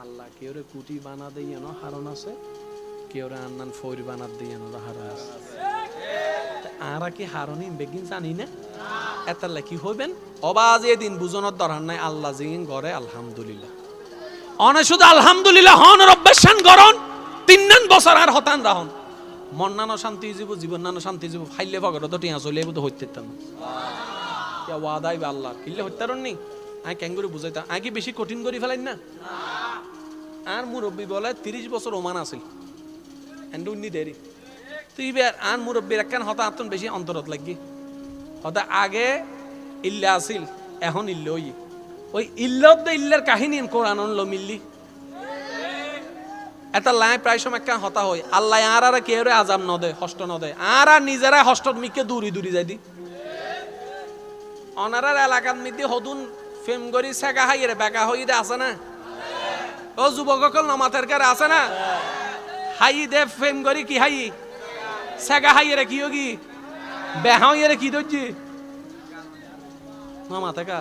আল্লাহ কেউ রে কুটি বানা দিয়ে না হারণ আছে কেউ রে আন্নান ফৈর বানা দিয়ে না হারণ আছে আর কি হারণই বেগিন জানি না এতার কি হইবেন অবাজ এদিন বুঝনের দরকার নাই আল্লাহ জিন করে আলহামদুলিল্লাহ অনে শুধু আলহামদুলিল্লাহ হন রব্বের শান গরন 3 বছর আর হতান রাহন মন নানো শান্তি যাব, জীবন নানো শান্তি যাব, ফাইলে পকেট তো টিয়া চলে তো হইতে না ওয়াদাই বা আল্লাহ কিনলে হত্যারণ নি আই কেন করে বুঝাইতা আই কি বেশি কঠিন করে ফেলাই না। আর মুরব্বী বলে 30 বছর ওমান আছিল এন্ড উন্নি দেরি তুই আর মুরব্বীর একখান হতা আত্মন বেশি অন্তরত লাগি হতা আগে ইল্লা আছিল এখন ইল্ল ওই ইল্লত ইল্লার কাহিনী কোরআন লো মিললি এটা লাই প্রায় সময় একখান হতা হয় আল্লাহ আর কেউ আজাম নদে হষ্ট নদে আর নিজেরা হষ্ট মিকে দূরি দূরি যাই দি অনারার এলাকার মধ্যে হদুন ফেম করি সেগা হাইয়ে বেকা হইয়ে আছে না ও যুবকসকল নমাতের কারে আছে না হাই দে ফেম করি কি হাই সেগা হাইয়ে কি কি বেহা হইয়ে কি দইছি নমাতে কা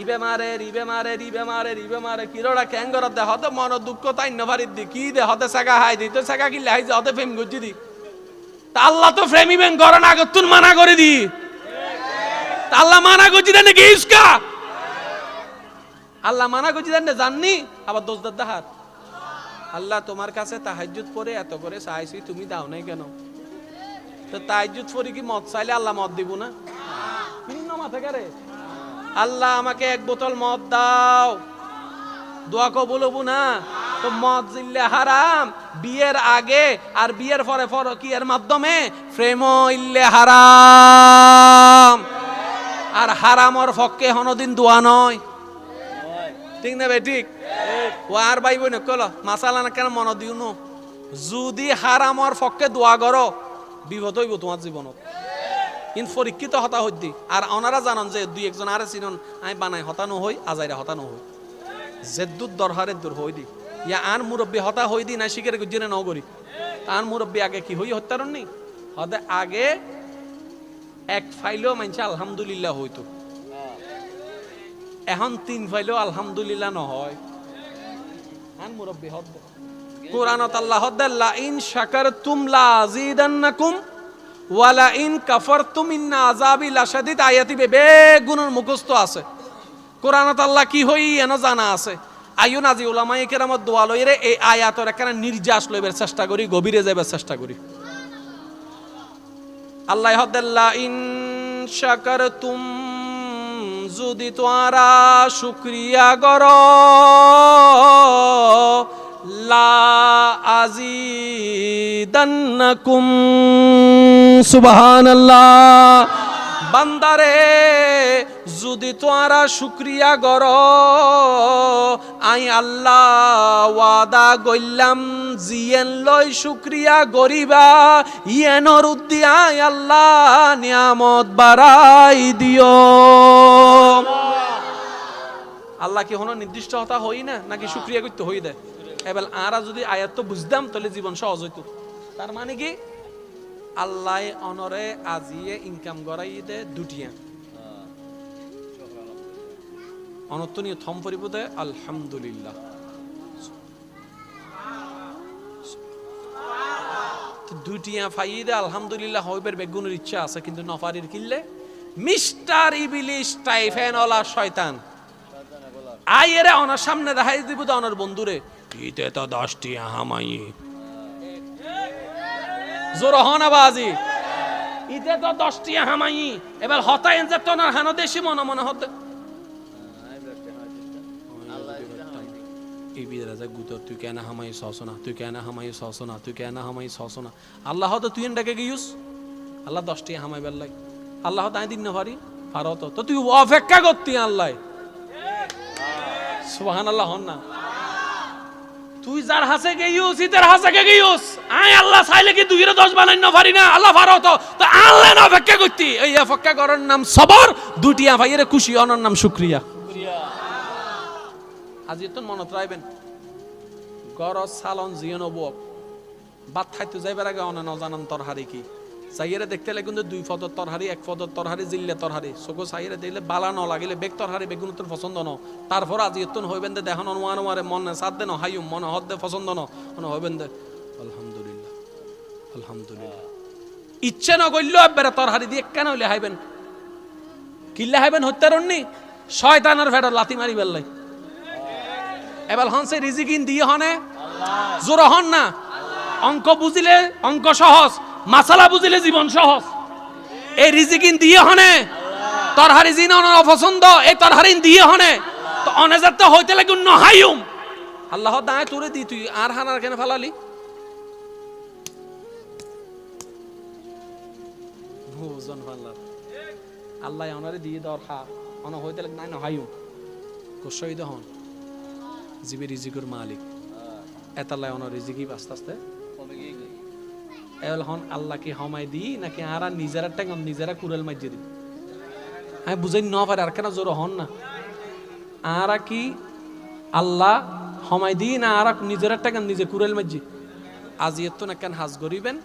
ইবে মারে রিবে মারে রিবে মারে রিবে মারে কিরোড়া ক্যাঙ্গর দে হতে মন দুঃখ তাই নভারিত দি কি দে হতে সেগা হাই দি তো সেগা কি লাই হতে ফেম করছি দি তা আল্লাহ তো ফ্রেমিবেন করো না আগতুন মানা করে দি আল্লাহ মানা করছি দেন নাকি ইসকা আল্লাহ মানা করছি দেন জাননি আবার দোষ দাহার আল্লাহ তোমার কাছে তাহাজ্জুদ পড়ে এত করে চাইছি তুমি দাও নাই কেন তো তাহাজ্জুদ পড়ি কি মদ চাইলে আল্লাহ মদ দিব না ভিন্ন মাথা করে আল্লাহ আমাকে এক বোতল মদ দাও দোয়া কবুল হবো না তো মদ জিল্লে হারাম বিয়ের আগে আর বিয়ের পরে কি এর মাধ্যমে প্রেম ইল্লে হারাম আর হারামর ফককে হনদিন দোয়া নয় ঠিক না বে ঠিক ও আর ভাই বোন কল মাসালা না কেন মন দিও নো যদি হারামর ফককে দোয়া করো বিপদ হইব তোমার জীবনত কিন্তু পরীক্ষিত হতা হইদি আর ওনারা জানান যে দুই একজন আরে চিনন আমি বানাই হতানো হই আজাইরা হতানো হই জেদ্দুর দরহারে দূর হই দি ইয়া আন মুরব্বী হতা হই দি না শিখের গুজরে ন করি আন মুরব্বী আগে কি হই হত্যারণ নি হতে আগে এক ফাইলেও মানছে আলহামদুলিল্লাহ হইতো এখন 3 ফাইলেও আলহামদুলিল্লাহ নহয় আন মুরব্বী হদ কুরআনত আল্লাহ হদাল্লা ইন শাকারতুম লাযিদান্নাকুম ওয়ালা ইন কাফারতুম ইন্না আযাবি লাশাদীদ আয়াতি বেগুনের মুখস্থ আছে কুরআনত আল্লাহ কি হই এন জানা আছে আইয়ো নাজি উলামায়ে কেরামত দোয়া লইরে এই আয়াতের একখানা নির্যাস লইবার চেষ্টা করি গভীরে যাইবার চেষ্টা করি আল্লাহ হদাল্লা ইন শাকারতুম যদি তোমরা শুকরিয়া করো লা আজিদান্নাকুম সুবহানাল্লাহ বান্দারে যদি তোমরা শুকরিয়া করো আই আল্লাহ ওয়াদা কইলাম জিয়েন লই শুকরিয়া করিবা ইয়েনর উদ্দি আই আল্লাহ নিয়ামত বাড়াই দিও আল্লাহ কি হনো নির্দিষ্ট হতা হই না নাকি শুকরিয়া করতে হই দেয় এবার আরা যদি আয়াত তো বুঝতাম তাহলে জীবন সহজ হইতো তার মানে কি আল্লাহ অনরে আজিয়ে ইনকাম করাই দে দুটিয়া অনর্তনীয় থম পরিপদে আলহামদুলিল্লাহ দুটিয়া ফাইদে আলহামদুলিল্লাহ হইবের বেগুনের ইচ্ছা আছে কিন্তু নফারির কিল্লে মিস্টার ইবলিস টাইফেনওয়ালা শয়তান আইরে অনার সামনে দেখাই দিব তো অনার বন্ধুরে ইতে তো 10টি হামাই জোর হনা বাজি ইতে তো 10টি হামাই এবার হতায় যে তোনার হানো দেশি মনে মনে হতে এই বিদরা যা গুতর তুই কেন হামাই সসনা তুই কেন হামাই সসনা তুই কেন হামাই সসনা আল্লাহ তো তুই এন্ডাকে গিয়ুস আল্লাহ 10টি হামাই বেলাই আল্লাহ তাই দিন না পারি পারত তো তুই অপেক্ষা করতি আল্লাহ সুবহানাল্লাহ হন না তুই যার হাসে গেইউস ইতার হাসে গেইউস আই আল্লাহ চাইলে কি 2 এর 10 বানাই না পারি না আল্লাহ পারত তো আল্লাহ না অপেক্ষা করতি এই অপেক্ষা করার নাম সবর দুটিয়া ভাইয়ের খুশি অনার নাম শুকরিয়া আজ এত মনত রাখবেন গরজ সালন জিয়ন বক বাত খাইতে যাইবার আগে অনা নজানান তরহারি কি সাইয়েরে দেখতে লাগে কিন্তু 2 পদর তরহারি 1 পদর তরহারি জিল্লে তরহারি সগো সাইয়েরে দিলে বালা ন লাগিলে বেক তরহারি বেগুন তোর পছন্দ ন তারপর আজ এত হইবেন দে দেখন অনুমান মারে মনে সাদ দেন হাইম মনে হদ দে পছন্দ ন মনে হইবেন দে আলহামদুলিল্লাহ আলহামদুলিল্লাহ ইচ্ছা না কইলো একবারে তরহারি দিয়ে কেন হইলে হাইবেন কিল্লা হাইবেন হত্যারণনি শয়তানের ফেডর লাথি মারি বেললাই এবার হনসে রিজিকিন দিয়ে হনে আল্লাহ জোর হন না অঙ্ক বুঝিলে অঙ্ক সহজ, মাসালা বুঝিলে জীবন সহজ। এই রিজিকিন দিয়ে হনে তরহারি জিন অপছন্দ, এই তরহারিন দিয়ে হনে তো অনেজাত হইতে লাগে নহায়ুম। আল্লাহ দায় তোরে দি, তুই আর হানার কেন ফালালি? ভোজন ফাল্লা আল্লাহ অনারে দিয়ে দেওয়ার খা অন হইতে লাগে নাই নহায়ুম। গোসাইদ হন জিবি রিজিকুর মালিক, এতাল্লাহ অন রিজিকি আস্তে আস্তে এল হন আল্লাহ কি হমাই দি নাকি আর নিজেরা টেঙ্গন নিজেরা কুড়াল মাইজে দি? আমি বুঝাই ন পারে আর কেন জোর হন না। আর কি আল্লাহ হমাই দি না আর নিজেরা টেঙ্গন নিজে কুড়াল মাইজি? আজি এত না কেন হাজ করিবেন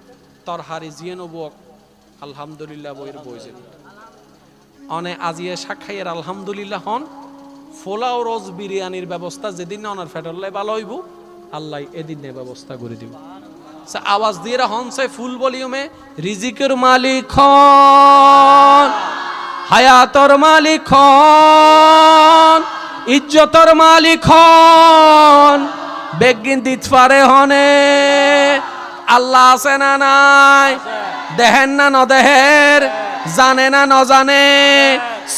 তর হারি জিয়ে নব আলহামদুলিল্লাহ বইয়ের বইছে অনে আজিয়ে সাক্ষাইয়ের আলহামদুলিল্লাহ হন। ফোলাও রোজ বিরিয়ানির ব্যবস্থা যেদিন ওনার ফেটল্লাই ভালো হইব আল্লাহ এদিন ব্যবস্থা করে দিব। আওয়াজ দিয়ে হনসে ফুল ভলিউমে রিজিকের মালিক হন, হায়াতর মালিক হন, ইজ্জতর মালিক হন, বেগিন দিত পারে হনে। আল্লাহ আছে না নাই? দেহেন না ন দেহের, জানে না ন জানে,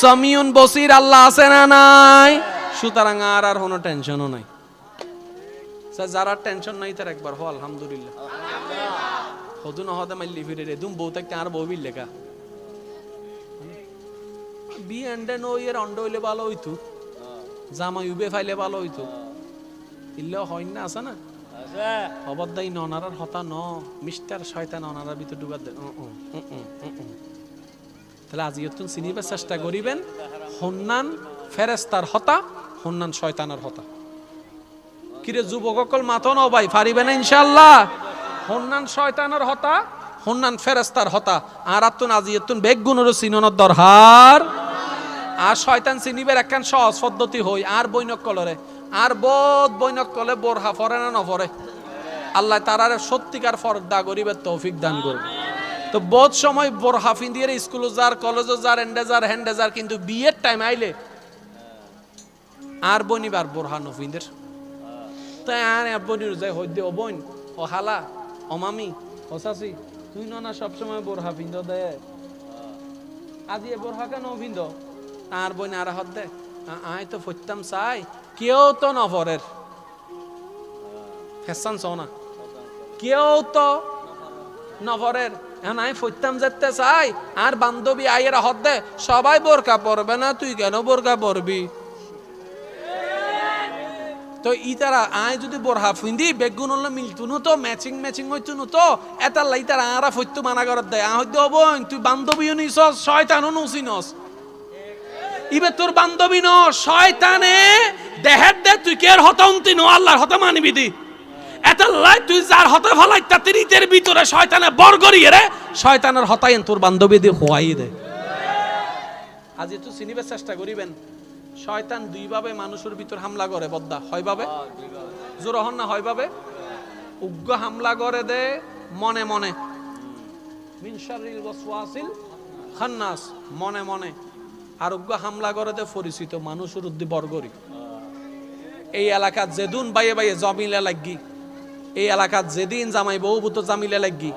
সমিউন বসির আল্লাহ আছে না নাই? সুতরাং আর আর কোনো টেনশনও নাই। যারা টেনশন নাই তার একবার হো আলহামদুলিল্লাহ। হদু না হদে মাইলি ফিরে রে দুম বউ থাকতে আর বউ বিল লেখা বি এন্ডে নো ইয়ার অন্ড হইলে ভালো হইতো, জামাই উবে ফাইলে ভালো হইতো, ইল্লে হয় না আছে না অবদাই ননারার হতা ন মিস্টার শয়তান ননারার ভিতর ডুবা দে। তাহলে আজি তুমি চিনিবার চেষ্টা করিবেন হন্নান ফেরেস্তার হতা, হন্নান শয়তানের হতা। কিরে যুবকসকল মাথো ন ভাই পারিবে না ইনশাআল্লাহ? হন্নান শয়তানের হতা, হন্নান ফেরেস্তার হতা। আর আতুন আজি এতুন বেগুনের চিননের দরকার। আর শয়তান চিনিবের একখান সহজ পদ্ধতি হই আর বৈনক কলরে আর বোধ বৈনক কলে বোরহা ফরে না নফরে আল্লাহ তারারে সত্যিকার ফর্দা গরিবের তৌফিক দান করবে। তো বোধ সময় বোরহা ফিন্দিয়ে স্কুলে যার কলেজে যার এন্ডেজার হ্যান্ডেজার, কিন্তু বিয়ের টাইম আইলে আর বনিবার বোরহা নফিন্দের তাই আর বনির যাই হইতে ও বোন ও হালা ও মামি ও চাচি তুই না সবসময় বোরহা ফিন্দ দে, আজি এ বোরহা কেন ফিন্দ? আর বোন আর হাত দে আয় তো ফইতাম চাই কেউ তো নফরের ফেসান চো না, কেউ তো নফরের এখন আমি ফইতাম যেতে চাই আর বান্ধবী আয়ের হাত দে সবাই বোরকা পরবে না, তুই কেন বোরকা পরবি? তো ইতারা আয় যদি বোরহা ফিন্দি বেগুন হল মিলতুনো তো ম্যাচিং ম্যাচিং হইতুনো তো এটার লাই তারা আরা ফইতো মানা করত দেয় আহ হইতে হব তুই বান্ধবীও নিছস শয়তানও নছিনস ইবে তোর বান্ধবী ন শয়তানে দেহের দে তুই কে হতাউন্তি ন আল্লাহর হতা মানিবি দি এটার লাই তুই যার হতা ফলাই তাতে রিতের ভিতরে শয়তানে বর করিয়ে রে শয়তানের হতাইন তোর বান্ধবী দিয়ে হওয়াই দে। আজ একটু চিনিবার চেষ্টা করিবেন শয়তান দুইভাবে মানুষের ভিতর হামলা করে বদ্দা হয় ভাবে জোর হন না হয় ভাবে উগ্র হামলা করে দে মনে মনে মিন শাররিল ওয়াসওয়াসিল খান্নাস মনে মনে আর উগ্র হামলা করে দে পরিচিত মানুষের উদ্দি বরগরি। এই এলাকাত যেদিন বাইয়ে বাইয়ে জমিলে লাগি, এই এলাকাত যেদিন জামাই বউ বুতো জামিলে লাগি,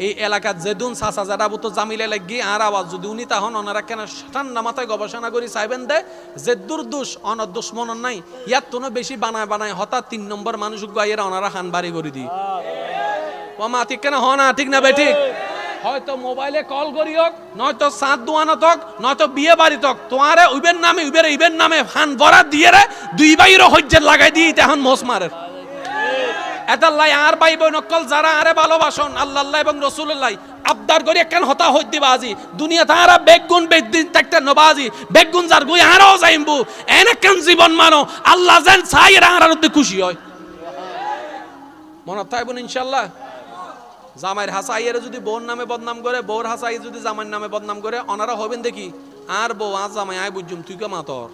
এই এলাকাত যেদিন চাচা জাদা বুতো জামিলে লাগি আর আওয়াজ যদি উনি তাহন ওনারা কেন ঠান্ডা মাথায় গবেষণা করি চাইবেন দে যে দুর্দোষ অনর দুশ্মন নাই ইয়াত কোনো বেশি বানায় বানায় হঠাৎ 3 নম্বর মানুষ গাইয়েরা ওনারা হান বাড়ি করে দি ও মা ঠিক কেন হ না ঠিক না বে ঠিক হয়তো মোবাইলে কল করি হোক নয়তো সাত দোয়ানো হোক নয়তো বিয়ে বাড়ি হোক তোমারে উইবের নামে উইবের নামে হান বরাত দিয়ে রে দুই বাইরও হজ্জের লাগাই দিই তখন মোস মারে এতাল্লাই আর ভাই বোন নকল যারা আরে ভালোবাসন আল্লাহ এবং রাসূলুল্লাহ আবদার করি কেন হতা হই দিবা আজি দুনিয়া তারা বেগুন বেদিন থাকতে নবাজি বেগুন যার গুই আরো যাইমবু এনে কেন জীবন মানো আল্লাহ যেন চাই আর আরতে খুশি হয় মনে থাকবেন ইনশাআল্লাহ। জামাইয়ের হাসাইয়ের যদি বোন নামে বদনাম করে বউর হাসাই যদি জামাইয়ের নামে বদনাম করে ওনারা হবেন দেখি আর বউ আজ জামাই আয় বুঝুম তুই কে মাতর